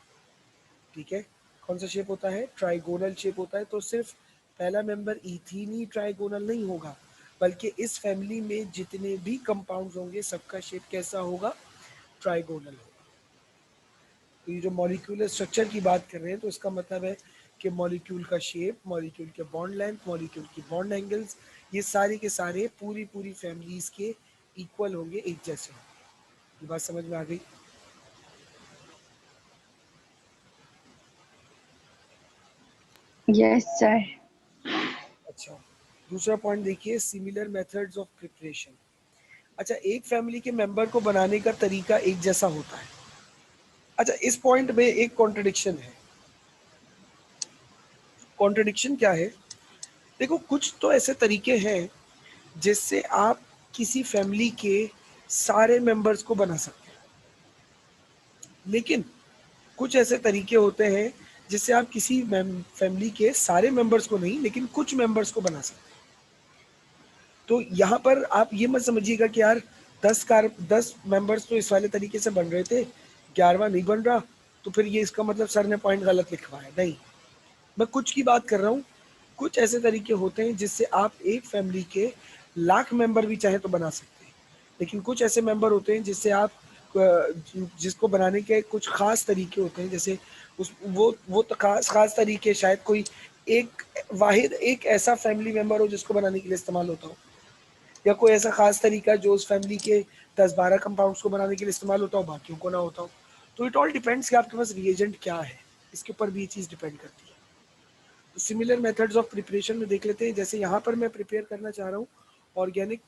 ठीक है, कौन सा शेप होता है? ट्राइगोनल शेप होता है। तो सिर्फ पहला मेंबर इथीन ही ट्राइगोनल नहीं होगा, बल्कि इस फैमिली में जितने भी कंपाउंड्स होंगे सबका शेप कैसा होगा? ट्राइगोनल होगा। तो ये जो मॉलिक्यूलर स्ट्रक्चर की बात कर रहे हैं तो इसका मतलब है कि मॉलिक्यूल का शेप, मॉलिक्यूल के बॉन्ड लेंथ, मॉलिक्यूल की बॉन्ड एंगल्स, ये सारे के सारे पूरी पूरी फैमिलीज के इक्वल होंगे, एक जैसे होंगे। ये बात समझ में आ गई? Yes sir. अच्छा, दूसरा पॉइंट देखिए, सिमिलर मेथड्स ऑफ प्रिपरेशन। अच्छा, एक फैमिली के मेंबर को बनाने का तरीका एक जैसा होता है। अच्छा, इस पॉइंट में एक कॉन्ट्रडिक्शन है। कॉन्ट्रडिक्शन क्या है? देखो, कुछ तो ऐसे तरीके हैं जिससे आप किसी फैमिली के सारे मेंबर्स को बना सकते हैं, लेकिन कुछ ऐसे तरीके होते हैं जिससे आप किसी फैमिली के सारे मेंबर्स को नहीं, लेकिन कुछ मेंबर्स को बना सकते हैं। तो यहाँ पर आप ये मत समझिएगा कि यार 10 मेंबर्स तो इस वाले तरीके से बन रहे थे, 11वां नहीं बन रहा, तो फिर ये इसका मतलब सर ने पॉइंट गलत लिखवा है। नहीं, मैं कुछ की बात कर रहा हूँ। कुछ ऐसे तरीके होते हैं जिससे आप एक फैमिली के लाख मेंबर भी चाहे तो बना सकते हैं, लेकिन कुछ ऐसे मेंबर होते हैं जिससे आप जिसको बनाने के कुछ खास तरीके होते हैं, जैसे उस वो तो खास तरीके शायद कोई एक वाहिद एक ऐसा फैमिली मेंबर हो जिसको बनाने के लिए इस्तेमाल होता हो, या कोई ऐसा खास तरीका जो उस फैमिली के 10-12 कंपाउंड्स को बनाने के लिए इस्तेमाल होता हो, बाकियों को ना होता हो। तो इट ऑल डिपेंड्स कि आपके पास रिएजेंट क्या है, इसके ऊपर भी ये चीज़ डिपेंड करती है। तो सिमिलर मेथड्स ऑफ प्रिपरेशन में देख लेते हैं। जैसे यहाँ पर मैं प्रिपेयर करना चाह रहा हूँ ऑर्गेनिक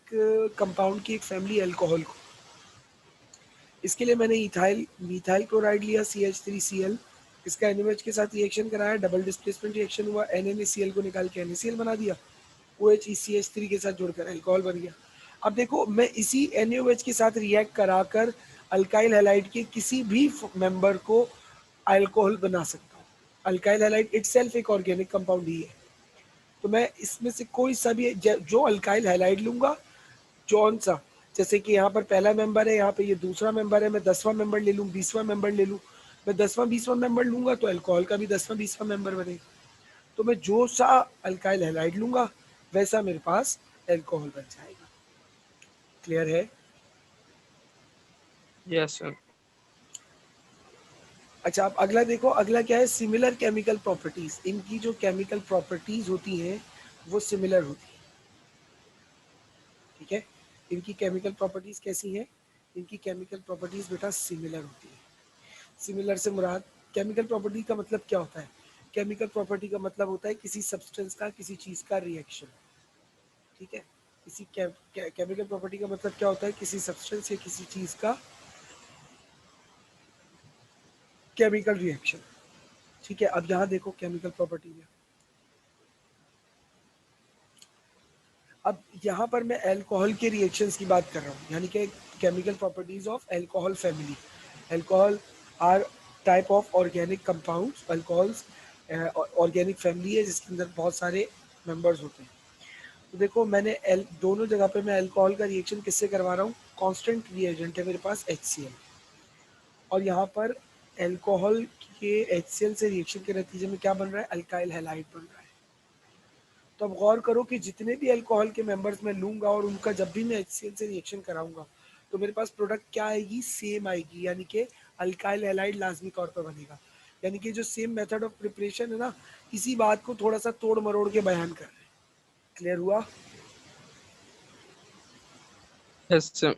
कंपाउंड की एक फैमिली अल्कोहल को। इसके लिए मैंने इथाइल मिथाइल क्लोराइड लिया CH3Cl, इसका NaOH के साथ रिएक्शन कराया, डबल डिस्प्लेसमेंट रिएक्शन हुआ, NaCl को निकाल के NaCl बना दिया, OH CH3 के साथ जोड़कर अल्कोहल बन गया। अब देखो, मैं इसी NaOH के साथ रिएक्ट कराकर अल्काइल हैलाइड के किसी भी मेंबर को अल्कोहल बना सकता हूँ। अल्काइल हैलाइड इटसेल्फ एक ऑर्गेनिक कंपाउंड ही है। तो मैं इसमें से कोई सा भी जो अल्काइल हैलाइड लूंगा, कौन सा, जैसे कि यहाँ पर पहला मेंबर है, यहाँ पे ये दूसरा मेंबर है, मैं 10वां मेंबर ले लूँ, 20वां मेंबर ले लूँ, मैं 10वां 20वां मेंबर लूंगा तो अल्कोहल का भी 10वां 20वां मेंबर बनेगा। तो मैं जो सा अल्काइल हैलाइड लूंगा वैसा मेरे पास अल्कोहल बन जाएगा। क्लियर है? Yes sir. अच्छा, आप अगला देखो, अगला क्या है? Similar chemical properties. इनकी जो केमिकल प्रॉपर्टीज होती हैं वो सिमिलर होती है। ठीक है, इनकी केमिकल प्रॉपर्टीज कैसी हैं? इनकी केमिकल प्रॉपर्टीज बेटा सिमिलर होती है। सिमिलर से मुराद, केमिकल प्रॉपर्टी का मतलब क्या होता है? केमिकल प्रॉपर्टी का मतलब होता है किसी सब्सटेंस का किसी चीज का रिएक्शन। ठीक है, किसी केमिकल प्रॉपर्टी का मतलब क्या होता है? किसी सब्सटेंस या किसी चीज का केमिकल रिएक्शन। ठीक है, अब यहाँ देखो केमिकल प्रॉपर्टी में, अब यहाँ पर मैं अल्कोहल के रिएक्शंस की बात कर रहा हूँ, यानी कि chemical properties of alcohol family. Alcohol are type of organic compounds. Alcohols organic family है जिसके अंदर बहुत सारे मेंबर्स होते हैं। तो देखो, मैंने दोनों जगह पे मैं अल्कोहल का रिएक्शन किससे करवा रहा हूँ? कांस्टेंट रिएजेंट है मेरे पास HCl, और यहाँ पर अल्कोहल के HCl से रिएक्शन के नतीजे में क्या बन रहा है? अल्काइल हैलाइड बन रहा है। तो अब गौर करो कि जितने भी अल्कोहल के मेंबर्स मैं लूंगा और उनका जब भी मैं HCl से रिएक्शन कराऊंगा तो मेरे पास प्रोडक्ट क्या आएगी? सेम आएगी, यानी कि अल्काइल हैलाइड लाजमी तौर पर बनेगा। यानी कि जो सेम मेथड ऑफ प्रिपरेशन है ना, इसी बात को थोड़ा सा तोड़ मरोड़ के बयान कर रहे हैं। क्लियर हुआ? Yes sir.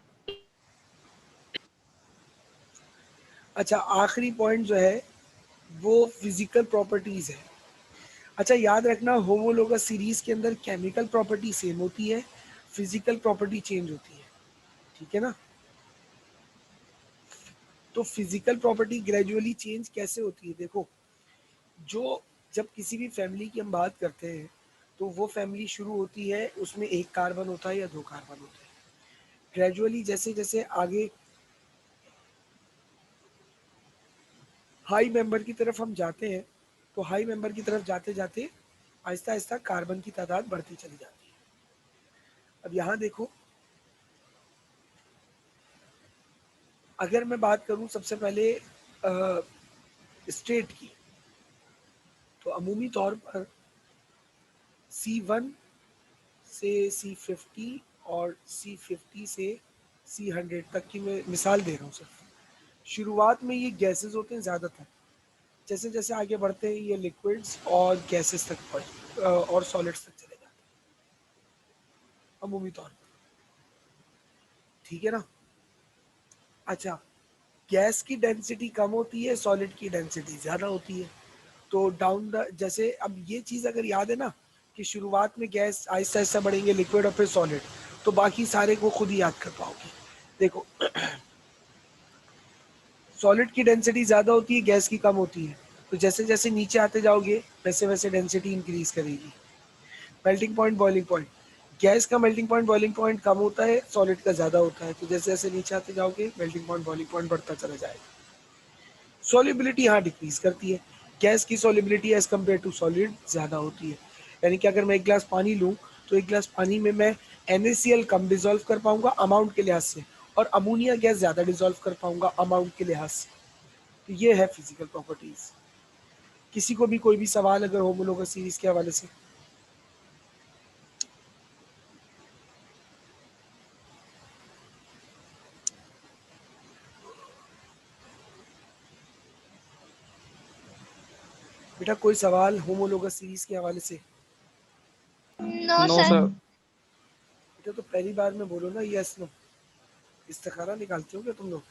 अच्छा, आखिरी पॉइंट जो है वो फिजिकल प्रॉपर्टीज है। अच्छा, याद रखना होमोलोगस सीरीज के अंदर केमिकल प्रॉपर्टी सेम होती है, फिजिकल प्रॉपर्टी चेंज होती है, ठीक है ना। तो फिजिकल प्रॉपर्टी ग्रेजुअली चेंज कैसे होती है, देखो, जो जब किसी भी फैमिली की हम बात करते हैं तो वो फैमिली शुरू होती है, उसमें एक कार्बन होता है या दो कार्बन होते हैं। ग्रेजुअली जैसे जैसे आगे हाई मेंबर की तरफ हम जाते हैं, तो हाई मेंबर की तरफ जाते जाते आहिस्ता आहिस्ता कार्बन की तादाद बढ़ती चली जाती है। अब यहाँ देखो, अगर मैं बात करूं सबसे पहले स्टेट की, तो अमूमी तौर पर C1 से C50 और C50 से C100 तक की मैं मिसाल दे रहा हूँ सिर्फ। शुरुआत में ये गैसेस होते हैं ज़्यादातर, जैसे जैसे आगे बढ़ते हैं ये लिक्विड्स और गैसेस तक और सॉलिड्स तक चले जाते हैं अमूमी तौर पर, ठीक है ना। अच्छा, गैस की डेंसिटी कम होती है, सॉलिड की डेंसिटी ज़्यादा होती है। तो डाउन द, जैसे अब ये चीज़ अगर याद है ना कि शुरुआत में गैस आहिस्ता आहिस्ता बढ़ेंगे, लिक्विड और फिर सॉलिड, तो बाकी सारे को खुद ही याद कर पाओगे। देखो, सॉलिड की डेंसिटी ज़्यादा होती है, गैस की कम होती है, तो जैसे जैसे नीचे आते जाओगे वैसे वैसे डेंसिटी इंक्रीज करेगी। Melting point, boiling point, gas का मेल्टिंग पॉइंट बॉइलिंग पॉइंट कम होता है, सॉलिड का ज़्यादा होता है, तो जैसे जैसे नीचे आते जाओगे मेल्टिंग पॉइंट बॉइलिंग पॉइंट बढ़ता चला जाएगा। सॉलिबिलिटी यहाँ डिक्रीज करती है, गैस की solubility as compare to solid ज़्यादा होती है। यानी कि अगर मैं एक गिलास पानी लूँ तो एक गिलास पानी में मैं NaCl कम डिजोल्व कर पाऊंगा अमाउंट के लिहाज से, और अमोनिया गैस ज़्यादा डिजोल्व कर पाऊंगा अमाउंट के लिहाज से। तो ये है फिजिकल प्रॉपर्टीज। किसी को भी कोई भी सवाल अगर होमोलोगस सीरीज के हवाले से? बेटा कोई सवाल होमोलोगस सीरीज के हवाले से? No no sir. सर। बेटा तो पहली बार में बोलो ना यस नो, इस्तिखारा निकालते हो क्या तुम लोग?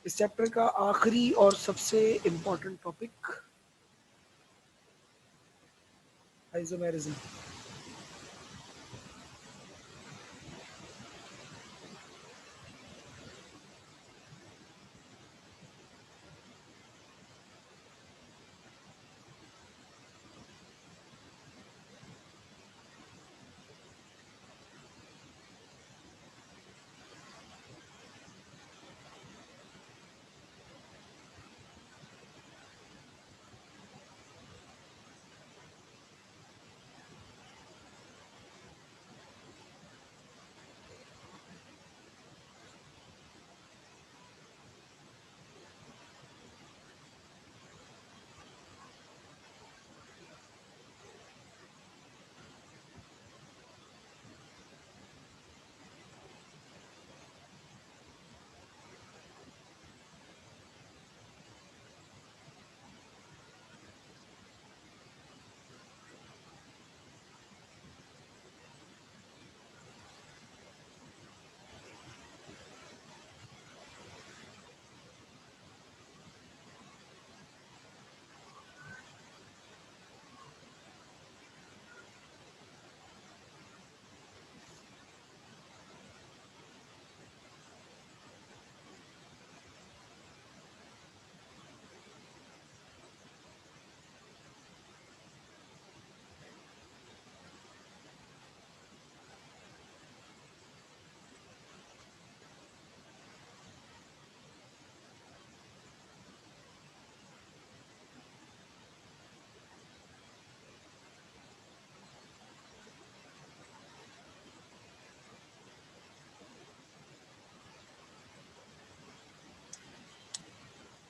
इस चैप्टर का आखिरी और सबसे इम्पोर्टेंट टॉपिक आइसोमेरिज्म।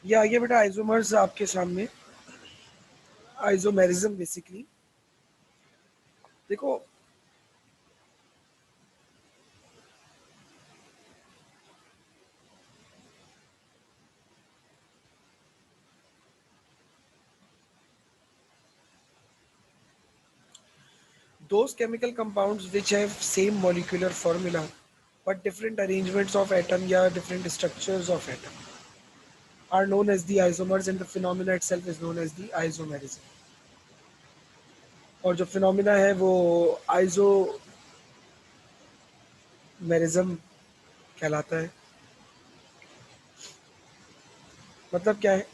ये आगे बेटा आइसोमर्स आपके सामने, आइसोमेरिज्म बेसिकली देखो, those chemical compounds which have same molecular formula but different arrangements of atom या different structures of atom are known as the isomers, and the phenomena itself is known as the isomerism. और जो phenomena है वो isomerism कहलाता है. मतलब क्या है?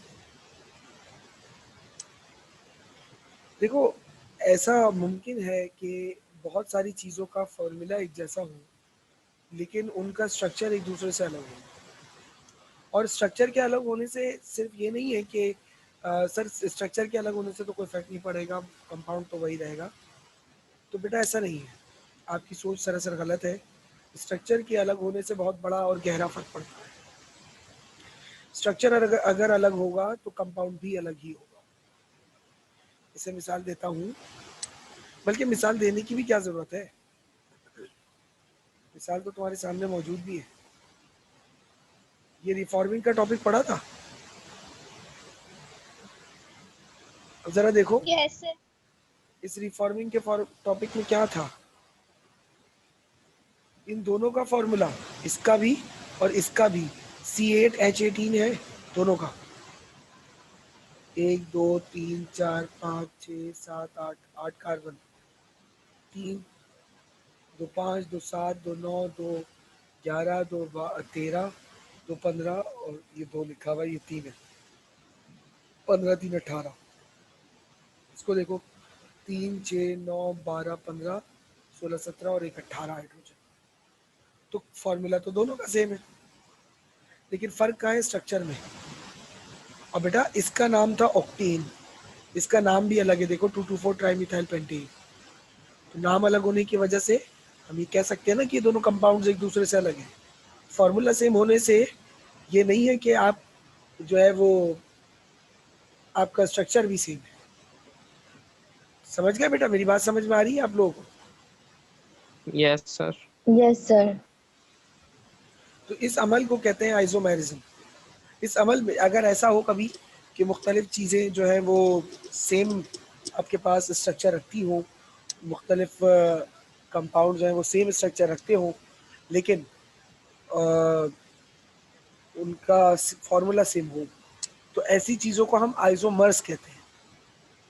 देखो, ऐसा मुमकिन है कि बहुत सारी चीज़ों का फॉर्मूला एक जैसा हो, लेकिन उनका स्ट्रक्चर एक दूसरे से अलग हो. और स्ट्रक्चर के अलग होने से सिर्फ ये नहीं है कि सर स्ट्रक्चर के अलग होने से तो कोई फर्क नहीं पड़ेगा, कंपाउंड तो वही रहेगा. तो बेटा ऐसा नहीं है, आपकी सोच सरासर गलत है. स्ट्रक्चर के अलग होने से बहुत बड़ा और गहरा फर्क पड़ता है. स्ट्रक्चर अगर अलग होगा तो कंपाउंड भी अलग ही होगा. इसे मिसाल देता हूँ, बल्कि मिसाल देने की भी क्या जरूरत है, मिसाल तो तुम्हारे सामने मौजूद भी है. ये रिफॉर्मिंग का टॉपिक पढ़ा था, अब जरा देखो. Yes sir. इस रिफॉर्मिंग के टॉपिक में क्या था? इन दोनों का फॉर्मूला, इसका भी और इसका भी C8H18 है, दोनों का. 1 2 3 4 5 6 7 8 8 कार्बन, 3 2 5 2 7 2 9 2 11 2 13 2 15 और ये 2 लिखा हुआ, ये 3 है. 15 3 18. इसको देखो, 3 6 9 12 15 16 17 और 1 18 हाइड्रोजन. तो फॉर्मूला तो दोनों का सेम है, लेकिन फर्क कहाँ है? स्ट्रक्चर में. और बेटा इसका नाम था ऑक्टेन, इसका नाम भी अलग है. देखो 2,2,4 ट्राइमिथाइल पेंटेन. तो नाम अलग होने की वजह से हम ये कह सकते हैं ना कि ये दोनों कंपाउंड्स एक दूसरे से अलग हैं. फॉर्मूला सेम होने से ये नहीं है कि आप जो है वो आपका स्ट्रक्चर भी सेम है. समझ गए बेटा? मेरी बात समझ में आ रही है आप लोगों को? Yes sir. Yes sir. तो इस अमल को कहते हैं आइसोमेरिज्म. इस अमल में अगर ऐसा हो कभी कि मुख्तलिफ चीज़ें जो है वो सेम आपके पास स्ट्रक्चर रखती हो, मुख्तलिफ कंपाउंड जो हैं वो सेम स्ट्रक्चर रखते हो, लेकिन उनका फॉर्मूला सेम हो, तो ऐसी चीज़ों को हम आइसोमर्स कहते हैं.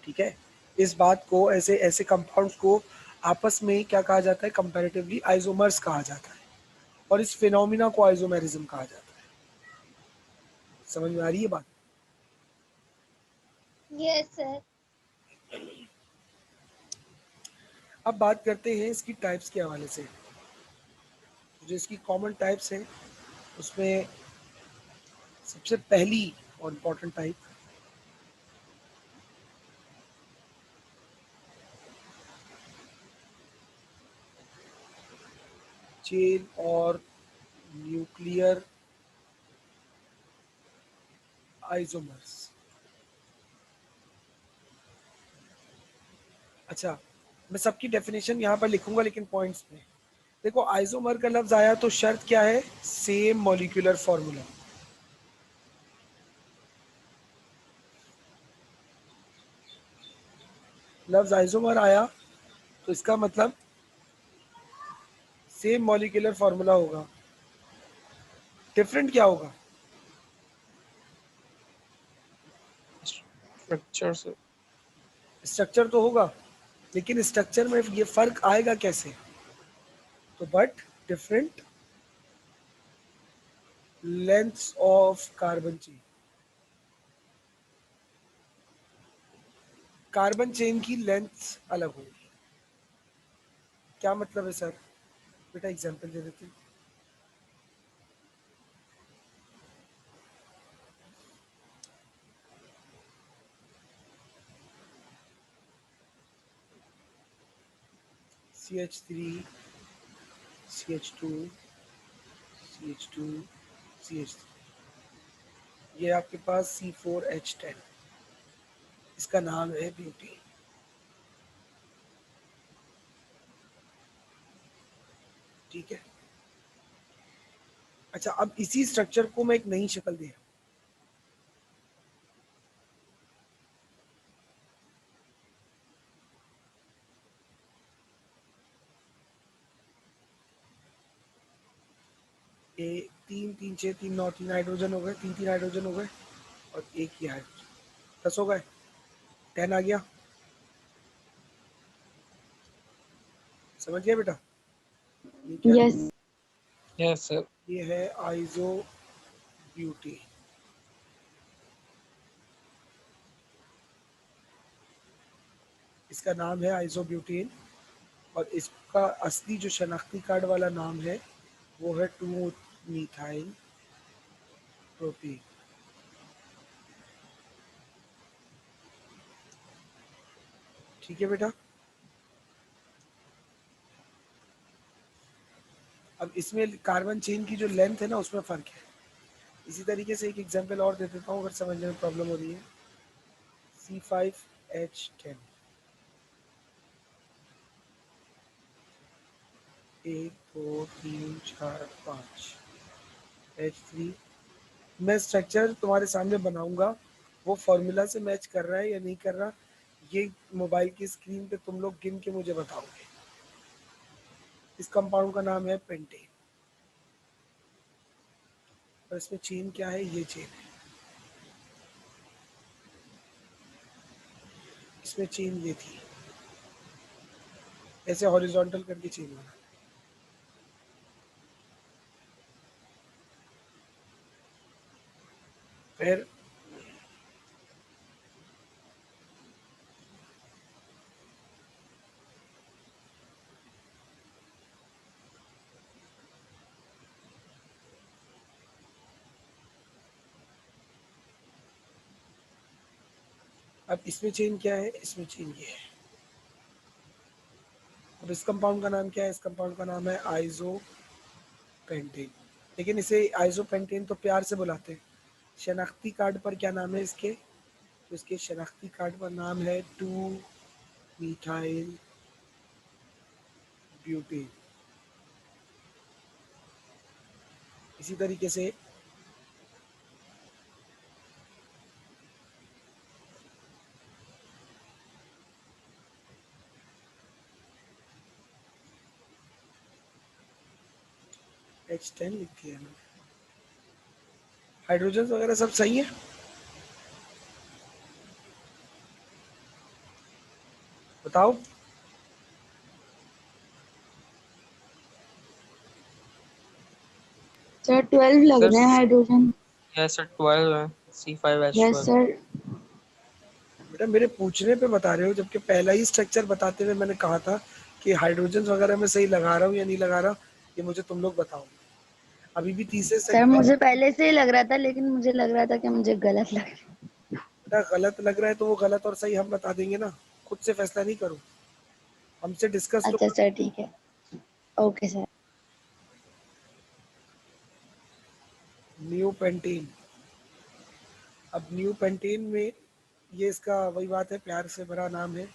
ठीक है? इस बात को, ऐसे ऐसे कंपाउंड्स को आपस में क्या कहा जाता है? कंपैरेटिवली आइसोमर्स कहा जाता है. और इस फिनोमिना को आइसोमेरिज्म कहा जाता है. समझ में आ रही है बात? Yes sir. अब बात करते हैं इसकी टाइप्स के हवाले से. जो इसकी कॉमन टाइप्स हैं उसमें सबसे पहली और इम्पोर्टेंट टाइप चेन और न्यूक्लियर आइसोमर्स. अच्छा, मैं सबकी डेफिनेशन यहाँ पर लिखूंगा, लेकिन पॉइंट्स में देखो. आइसोमर का लफ्ज आया तो शर्त क्या है? Same molecular formula. लफ्ज आइसोमर आया तो इसका मतलब सेम मॉलिक्यूलर फॉर्मूला होगा. डिफरेंट क्या होगा? स्ट्रक्चर से. स्ट्रक्चर तो होगा, लेकिन स्ट्रक्चर में ये फर्क आएगा कैसे? तो but different lengths of carbon chain. Carbon chain की लेंथ अलग होगी. क्या मतलब है सर? बेटा एग्जांपल दे देते हैं. CH3 CH2 CH2 CH3, ये आपके पास C4H10, इसका नाम है ब्यूटी. ठीक है? अच्छा, अब इसी स्ट्रक्चर को मैं एक नई शक्ल दे. ए 3 3 6 3 9 3 हाइड्रोजन हो गए, 3 हाइड्रोजन हो गए और एक ही हाइड्रोजन, 10 हो गए, 10 आ गया। समझ गया बेटा? ये क्या है? Yes Yes, sir. ये है आइसो ब्यूटी। इसका नाम है आइसोब्यूटेन और इसका असली जो शनाख्ती कार्ड वाला नाम है वो है 2 मीथाइल प्रोपीन। ठीक है बेटा? अब इसमें कार्बन चेन की जो लेंथ है ना उसमें फ़र्क है। इसी तरीके से एक एग्जांपल और दे देता हूँ अगर समझने में प्रॉब्लम हो रही है। C5H10, 1 2 3 4 5 H3। मैं स्ट्रक्चर तुम्हारे सामने बनाऊंगा, वो फॉर्मूला से मैच कर रहा है या नहीं कर रहा ये मोबाइल की स्क्रीन पे तुम लोग गिन के मुझे बताओगे। इस कंपाउंड का नाम है पेंटेन और इसमें चेन क्या है? ये चेन है। इसमें चेन ये थी, ऐसे हॉरिजॉन्टल करके चेन बना। फिर अब इसमें चेन क्या है? इसमें चेन ये है। अब इस कंपाउंड का नाम क्या है? इस कंपाउंड का नाम है आइसोपेंटेन। लेकिन इसे आइसोपेंटेन तो प्यार से बुलाते हैं। शनाख्ती कार्ड पर क्या नाम है इसके? तो इसके शनाख्ती कार्ड पर नाम है 2 मीथाइल ब्यूटेन। इसी तरीके से H10 लिख दिया मैंने। हाइड्रोजन वगैरह सब सही है? बताओ। सर 12 लग Sir, रहे हैं हाइड्रोजन। yes, sir. 12 है। Yes C5H12. सर। बेटा मेरे पूछने पे बता रहे हो, जबकि पहला ही स्ट्रक्चर बताते हुए मैंने कहा था कि हाइड्रोजन वगैरह में सही लगा रहा हूँ या नहीं लगा रहा, ये मुझे तुम लोग बताओ। अभी भी तीसरे सर सेट में मुझे पहले से ही लग रहा था, लेकिन मुझे लग रहा था कि मुझे गलत लग रहा बेटा गलत लग रहा है तो वो गलत और सही हम बता देंगे ना, खुद से फैसला नहीं करो, हमसे डिस्कस है। तो अच्छा करो। सर ठीक है। Okay sir. New pentane. अब न्यू पेंटेन में ये इसका वही बात है, प्यार से भरा नाम है।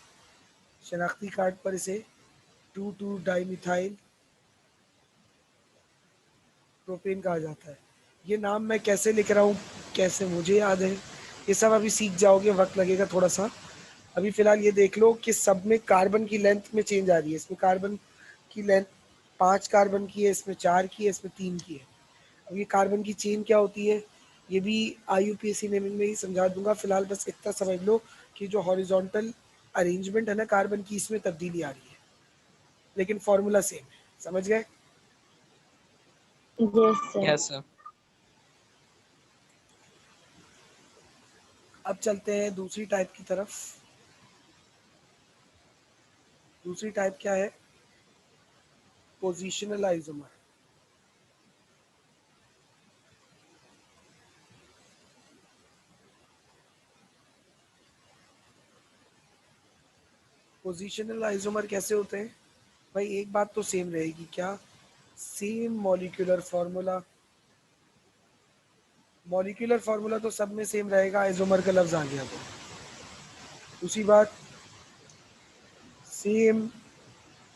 शनाख्ती कार्ड पर इसे 2 डाइमिथाइल प्रोपेन कहा जाता है। ये नाम मैं कैसे लिख रहा हूँ, कैसे मुझे याद है, ये सब अभी सीख जाओगे, वक्त लगेगा थोड़ा सा। अभी फिलहाल ये देख लो कि सब में कार्बन की लेंथ में चेंज आ रही है। इसमें कार्बन की लेंथ 5 कार्बन की है, इसमें 4 की है, इसमें 3 की है। अब ये कार्बन की चेन क्या होती है ये भी IUPAC नेमिंग में ही समझा दूंगा। फिलहाल बस इतना समझ लो कि जो हॉरिजॉन्टल अरेंजमेंट है ना कार्बन की, इसमें तब्दीली आ रही है, लेकिन फॉर्मूला सेम है। समझ गए? Yes sir. Yes, sir. अब चलते हैं दूसरी टाइप की तरफ। दूसरी टाइप क्या है? Positional isomer. पोजिशनल आइसोमर कैसे होते हैं भाई? एक बात तो सेम रहेगी क्या? Same molecular formula. Molecular formula तो सब में सेम रहेगा, आइसोमर का लफ्ज आ गया तो। दूसरी बात, सेम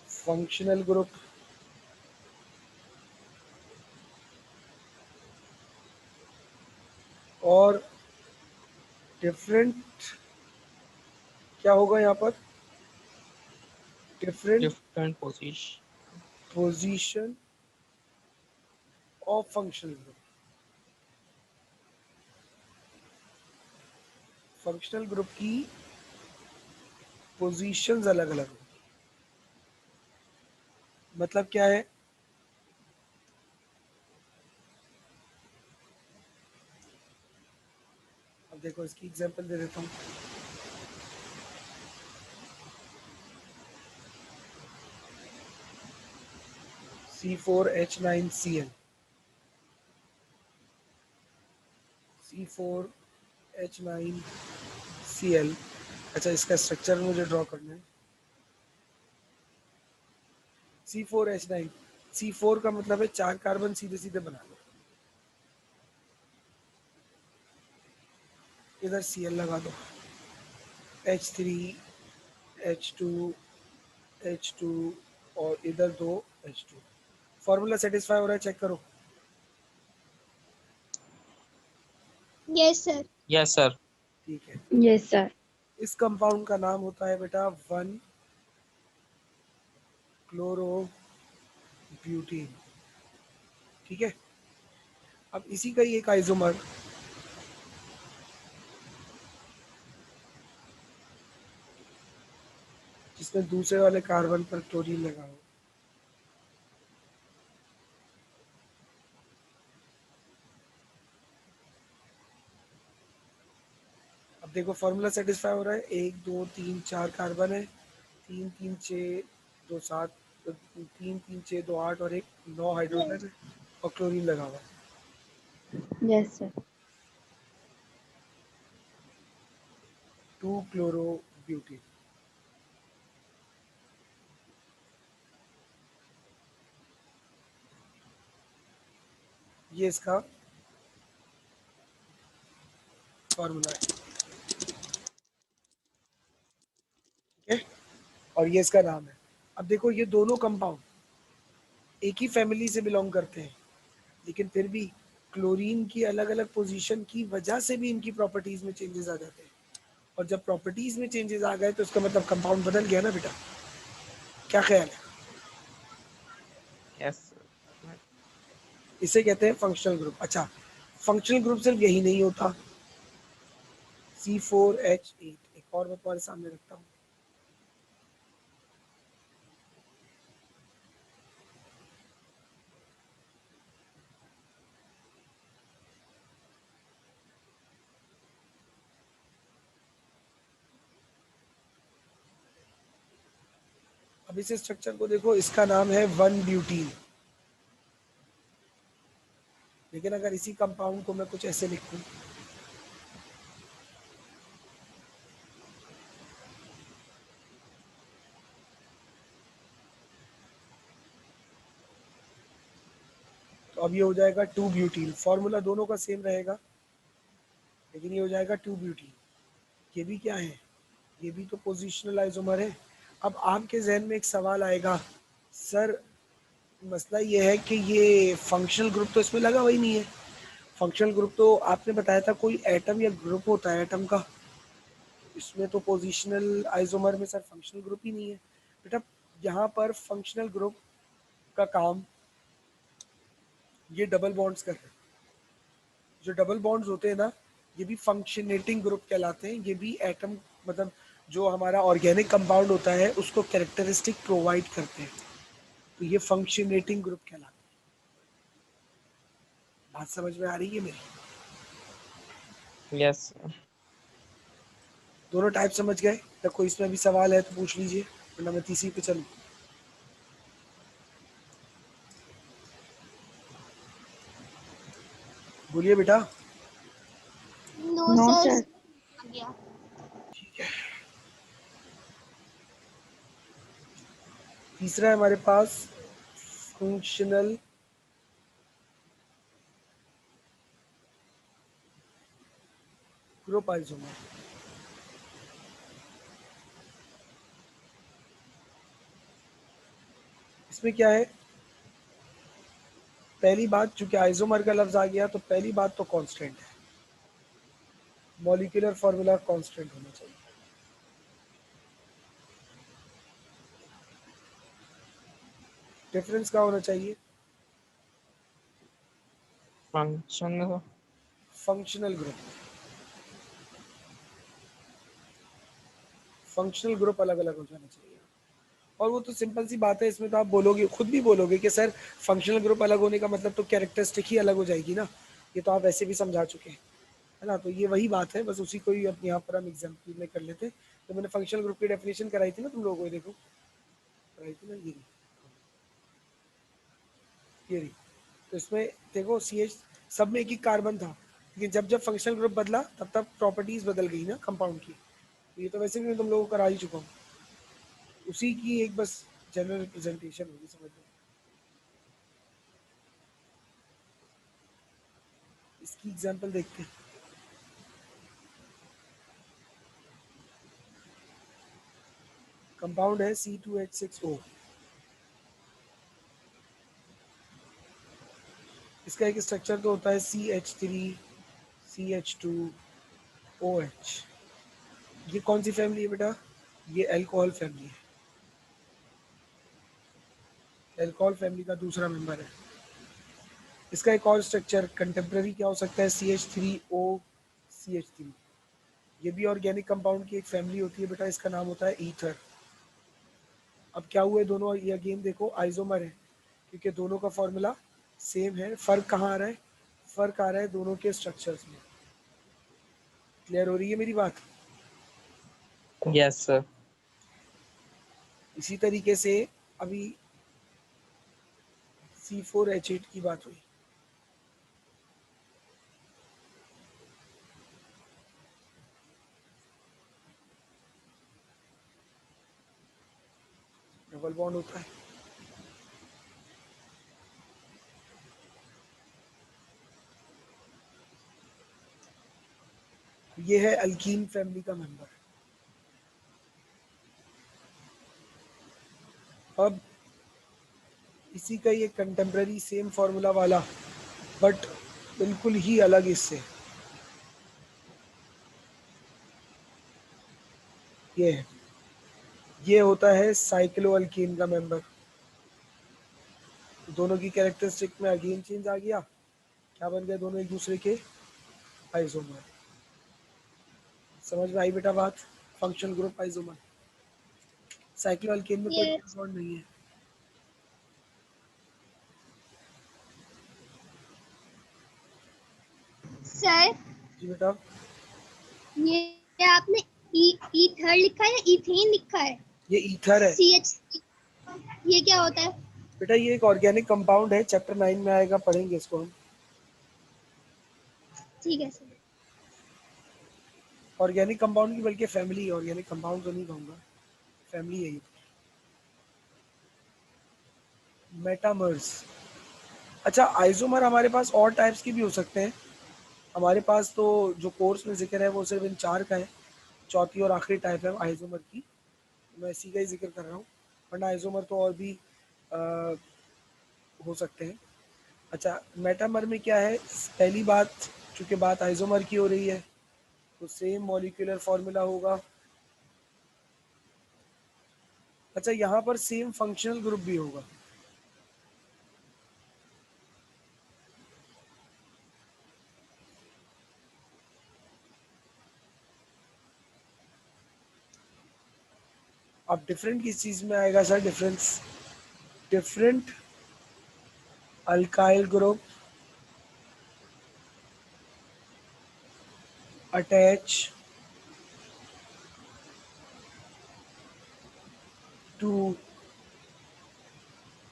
फंक्शनल ग्रुप और डिफरेंट, क्या होगा यहाँ पर? Different Different position. Position of functional group. Functional group की पोजीशंस अलग अलग होती हैं। मतलब क्या है? अब देखो इसकी एग्जांपल दे देता हूँ। C4H9Cl, C4H9Cl। अच्छा, इसका स्ट्रक्चर मुझे ड्रॉ करना है। C4H9, C4 का मतलब है 4 कार्बन सीधे सीधे बना लो। इधर Cl लगा दो, H3, H2, H2 और इधर 2 H2। फॉर्मूला सेटिस्फाई हो रहा है? चेक करो। Yes sir. Yes, sir. ठीक है। Yes sir. इस कंपाउंड का नाम होता है बेटा 1 क्लोरो ब्यूटीन। ठीक है। अब इसी का ही एक आइसोमर जिसमें दूसरे वाले कार्बन पर क्लोरीन लगा हो। अब देखो फॉर्मूला सेटिस्फाई हो रहा है। 1 2 3 4 कार्बन है, 3 3 6 2 7, 3 3 6 2 8 और एक 9 हाइड्रोजन है और क्लोरीन लगा हुआ है। Yes sir. 2 chloro butene. ये इसका फॉर्मूला है। ठीक है। और ये इसका नाम है। अब देखो ये दोनों कंपाउंड एक ही फैमिली से बिलोंग करते हैं, लेकिन फिर भी क्लोरीन की अलग अलग पोजीशन की वजह से भी इनकी प्रॉपर्टीज में चेंजेस आ जाते हैं। और जब प्रॉपर्टीज में चेंजेस आ गए तो इसका मतलब कंपाउंड बदल गया ना बेटा। क्या ख्याल है? Yes, sir. इसे कहते हैं फंक्शनल ग्रुप। अच्छा, फंक्शनल ग्रुप सिर्फ यही नहीं होता। C4H8 एक और मैं तुम्हारे सामने रखता हूँ। अब इस स्ट्रक्चर को देखो, इसका नाम है 1 ब्यूटीन। लेकिन अगर इसी कंपाउंड को मैं कुछ ऐसे लिखूं, तो अब ये हो जाएगा 2 ब्यूटीन। फॉर्मूला दोनों का सेम रहेगा, लेकिन ये हो जाएगा 2 ब्यूटीन। ये भी क्या है? ये भी तो पोजिशनल आइसोमर है। अब आपके जहन में एक सवाल आएगा, सर मसला ये है कि ये फंक्शनल ग्रुप तो इसमें लगा हुआ ही नहीं है। फंक्शनल ग्रुप तो आपने बताया था कोई एटम या ग्रुप होता है एटम का, इसमें तो पोजिशनल आइसोमर में सर फंक्शनल ग्रुप ही नहीं है। बेटा यहाँ पर फंक्शनल ग्रुप का काम ये डबल बॉन्ड्स कर रहे हैं। जो डबल बॉन्ड्स होते हैं ना, ये भी फंक्शनेटिंग ग्रुप कहलाते हैं। ये भी एटम मतलब जो हमारा ऑर्गेनिक कंपाउंड होता है उसको कैरेक्टरिस्टिक प्रोवाइड करते हैं। तो ये फंक्शनेटिंग ग्रुप कहलाते हैं। बात समझ में आ रही है मेरी? Yes, sir. दोनों टाइप समझ गए? या कोई इसमें भी सवाल है तो पूछ लीजिए, वरना मैं तीसरी पे चलूँ। बोलिए बेटा। No no sir. सर। आ गया। ठीक है। तीसरा है हमारे पास फंक्शनल ग्रुप आइसोमर। इसमें क्या है? पहली बात, चूंकि आइसोमर का लफ्ज आ गया तो पहली बात तो कांस्टेंट है। मॉलिक्यूलर फार्मूला कांस्टेंट होना चाहिए। डिफरेंस क्या होना चाहिए? Function functional group, functional group अलग अलग हो जाना चाहिए। और वो तो सिंपल सी बात है, इसमें तो आप बोलोगे, खुद भी बोलोगे कि सर फंक्शनल ग्रुप अलग होने का मतलब तो कैरेक्टरिस्टिक ही अलग हो जाएगी ना, ये तो आप वैसे भी समझा चुके हैं, है ना। तो ये वही बात है, बस उसी को ही अब यहाँ पर हम एग्जाम्पल में कर लेते। तो मैंने फंक्शनल ग्रुप की डेफिनेशन कराई थी ना तुम लोगों को, देखो कराई थी ना, ये रही। तो इसमें देखो CH सब में एक ही कार्बन था, लेकिन जब जब फंक्शनल ग्रुप बदला तब तब प्रॉपर्टीज बदल गई ना कंपाउंड की। तो ये तो वैसे भी मैं तुम लोगों को करा ही चुका हूँ, उसी की एक बस जनरल रिप्रेजेंटेशन होगी, समझ लो। इसकी एग्जांपल देखते हैं। कंपाउंड है C2H6O, इसका एक स्ट्रक्चर तो होता है CH3CH2OH। ये कौन सी फैमिली है बेटा? ये अल्कोहल फैमिली है, अल्कोहल फैमिली का दूसरा मेंबर है। इसका एक और स्ट्रक्चर कंटेम्प्रेरी क्या हो सकता है? CH3OCH3। ये भी ऑर्गेनिक कंपाउंड की एक फैमिली होती है बेटा, इसका नाम होता है ईथर। अब क्या हुए दोनों, ये अगेन देखो आइसोमर है, क्योंकि दोनों का फॉर्मूला सेम है। फर्क कहाँ आ रहा है? फर्क आ रहा है दोनों के स्ट्रक्चर्स में। क्लियर हो रही है मेरी बात? Yes sir. इसी तरीके से अभी C4H8 की बात हुई, डबल बॉन्ड होता है। ये है अल्कीन फैमिली का मेंबर। अब इसी का ये कंटेम्प्रेरी सेम फॉर्मूला वाला, बट बिल्कुल ही अलग इससे, ये है, ये होता है साइक्लोअल्कीन का मेंबर। दोनों की कैरेक्टरिस्टिक में अगेन चेंज आ गया, क्या बन गए दोनों एक दूसरे के आइसोमर। समझ में आई बेटा बात? Functional group isomer. साइक्लोअल्केन में कोई ये डबल बॉन्ड नहीं है। सर, जी बेटा, ये आपने ईथर लिखा है या इथेन लिखा है? ये ईथर है CH, ये क्या होता है? बेटा, ये एक ऑर्गेनिक कंपाउंड है, चैप्टर 9 में आएगा, पढ़ेंगे इसको हम। ठीक है सर। ऑर्गेनिक कंपाउंड की बल्कि फैमिली, ऑर्गेनिक कंपाउंड तो नहीं कहूँगा, फैमिली है ये। मेटामर्स। अच्छा, आइसोमर हमारे पास और टाइप्स की भी हो सकते हैं। हमारे पास तो जो कोर्स में जिक्र है वो सिर्फ इन 4 का है। चौथी और आखिरी टाइप है आइसोमर की, मैं इसी का ही जिक्र कर रहा हूँ, वरना आइसोमर तो और भी आ, हो सकते हैं। अच्छा, मेटामर में क्या है? पहली बात, चूंकि बात आइसोमर की हो रही है तो सेम मॉलिक्यूलर फॉर्मूला होगा। अच्छा, यहाँ पर सेम फंक्शनल ग्रुप भी होगा। अब डिफरेंट किस चीज में आएगा sir difference? Different alkyl group attach to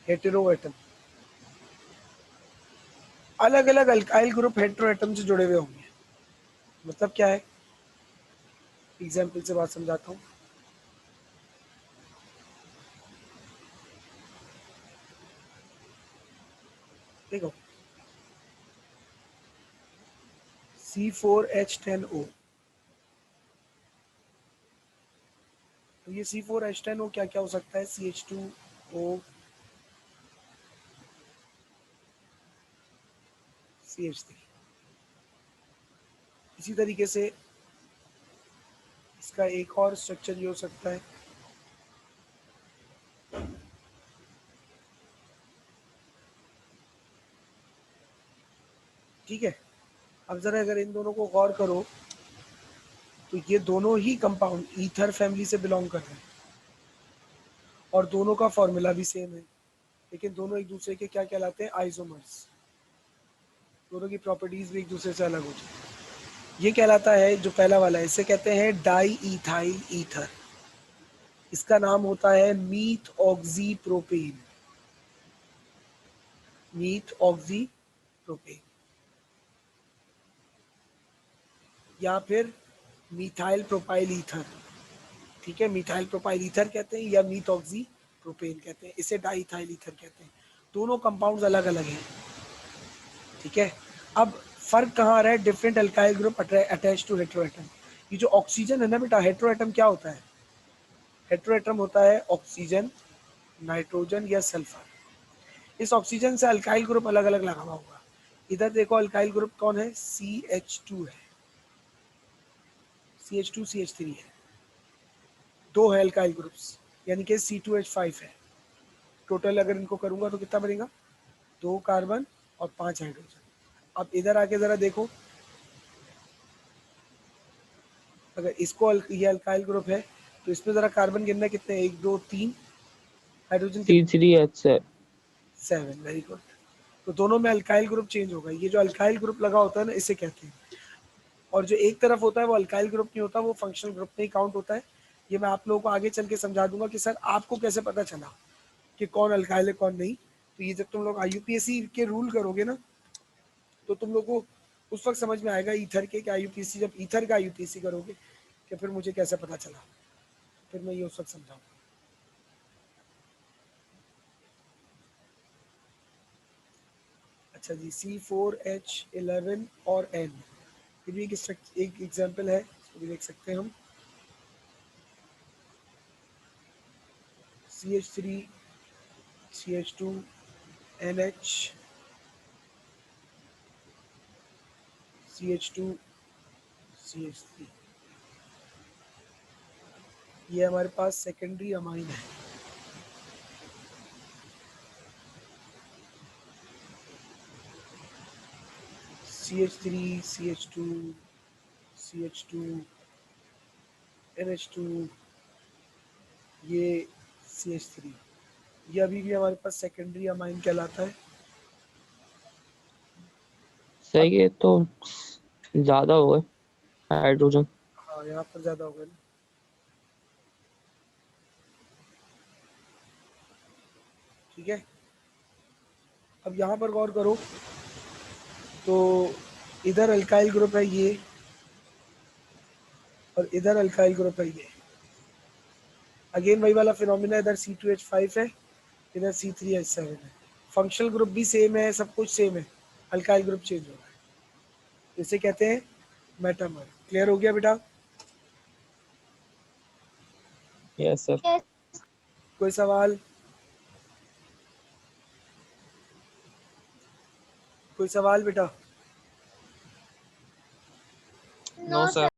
hetero atom. अलग अलग अल्काइल ग्रुप हेटेरो एटम से जुड़े हुए होंगे। मतलब क्या है? एग्जाम्पल से बात समझाता हूँ। देखो, C4H10O, तो ये C4H10O क्या क्या हो सकता है? CH2O, CH3। इसी तरीके से इसका एक और स्ट्रक्चर ये हो सकता है, ठीक है। अब जरा अगर इन दोनों को गौर करो तो ये दोनों ही कंपाउंड ईथर फैमिली से बिलोंग कर रहे हैं और दोनों का फॉर्मूला भी सेम है, लेकिन दोनों एक दूसरे के क्या कहलाते हैं, आइसोमर्स। दोनों की प्रॉपर्टीज भी एक दूसरे से अलग होती है। ये कहलाता है जो पहला वाला है, इसे कहते हैं डाई इथाइल ईथर। इसका नाम होता है myth oxy propane, myth oxy propane, या फिर मिथाइल प्रोपाइल ईथर। ठीक है, मिथाइल प्रोपाइल ईथर कहते हैं या मीथ ऑक्सी प्रोपेन कहते हैं, इसे डाई इथाइल ईथर कहते हैं। दोनों कंपाउंड्स अलग अलग हैं। ठीक है, अब फर्क कहाँ आ रहा है, different alkyl group attach to heteroatom. ये जो ऑक्सीजन है ना बेटा, हेटेरोएटम क्या होता है, हेटेरोएटम होता है ऑक्सीजन, नाइट्रोजन या सल्फर। इस ऑक्सीजन से अल्काइल ग्रुप अलग अलग लगा हुआ होगा। इधर देखो अल्काइल ग्रुप कौन है, CH2 है, CH2 CH3 है, दो है अल्काइल ग्रुप्स, यानी कि C2H5 है। टोटल अगर इनको करूंगा तो कितना बनेगा, 2 कार्बन और 5 हाइड्रोजन। अब इधर आके जरा देखो, अगर इसको ये अल्काइल ग्रुप है तो इसमें जरा कार्बन गिनना कितने, 1 2 3, हाइड्रोजन कितने, C3H7। 7। Very good. तो दोनों में अल्काइल ग्रुप चेंज होगा। ये जो अल्काइल ग्रुप लगा होता है ना, इसे कहते हैं। और जो एक तरफ होता है वो अल्काइल ग्रुप नहीं होता, वो फंक्शनल ग्रुप में ही काउंट होता है। ये मैं आप लोगों को आगे चल के समझा दूंगा कि सर आपको कैसे पता चला कि कौन अल्काइल है कौन नहीं। तो ये जब तुम लोग IUPAC के रूल करोगे ना, तो तुम लोग को उस वक्त समझ में आएगा ईथर के, क्या IUPAC, जब ईथर का IUPAC करोगे कि फिर मुझे कैसे पता चला, फिर मैं ये उस वक्त समझाऊंगा। अच्छा जी, C4H11 और N, ये भी एक एग्जाम्पल है, इसको भी देख सकते हैं हम। CH3 CH2 NH CH2 CH3, ये हमारे पास सेकेंडरी अमाइन है। CH3 CH2 CH2 NH2, ये CH3, ये अभी भी हमारे पास सेकेंडरी अमाइन कहलाता है। सही है, तो ज्यादा हो गए हाइड्रोजन। हाँ, यहाँ पर ज्यादा होगा ना। ठीक है, अब यहाँ पर गौर करो तो इधर अल्काइल ग्रुप है ये, और इधर अल्काइल ग्रुप है ये। अगेन वही वाला फिनोमिना, इधर C2H5 है, इधर C3H7 है। फंक्शनल ग्रुप भी सेम है, सब कुछ सेम है, अल्काइल ग्रुप चेंज हो रहा है। इसे कहते हैं मेटामर। क्लियर हो गया बेटा? Yes sir. Yes. कोई सवाल, कोई सवाल बेटा? No No, sir. sir.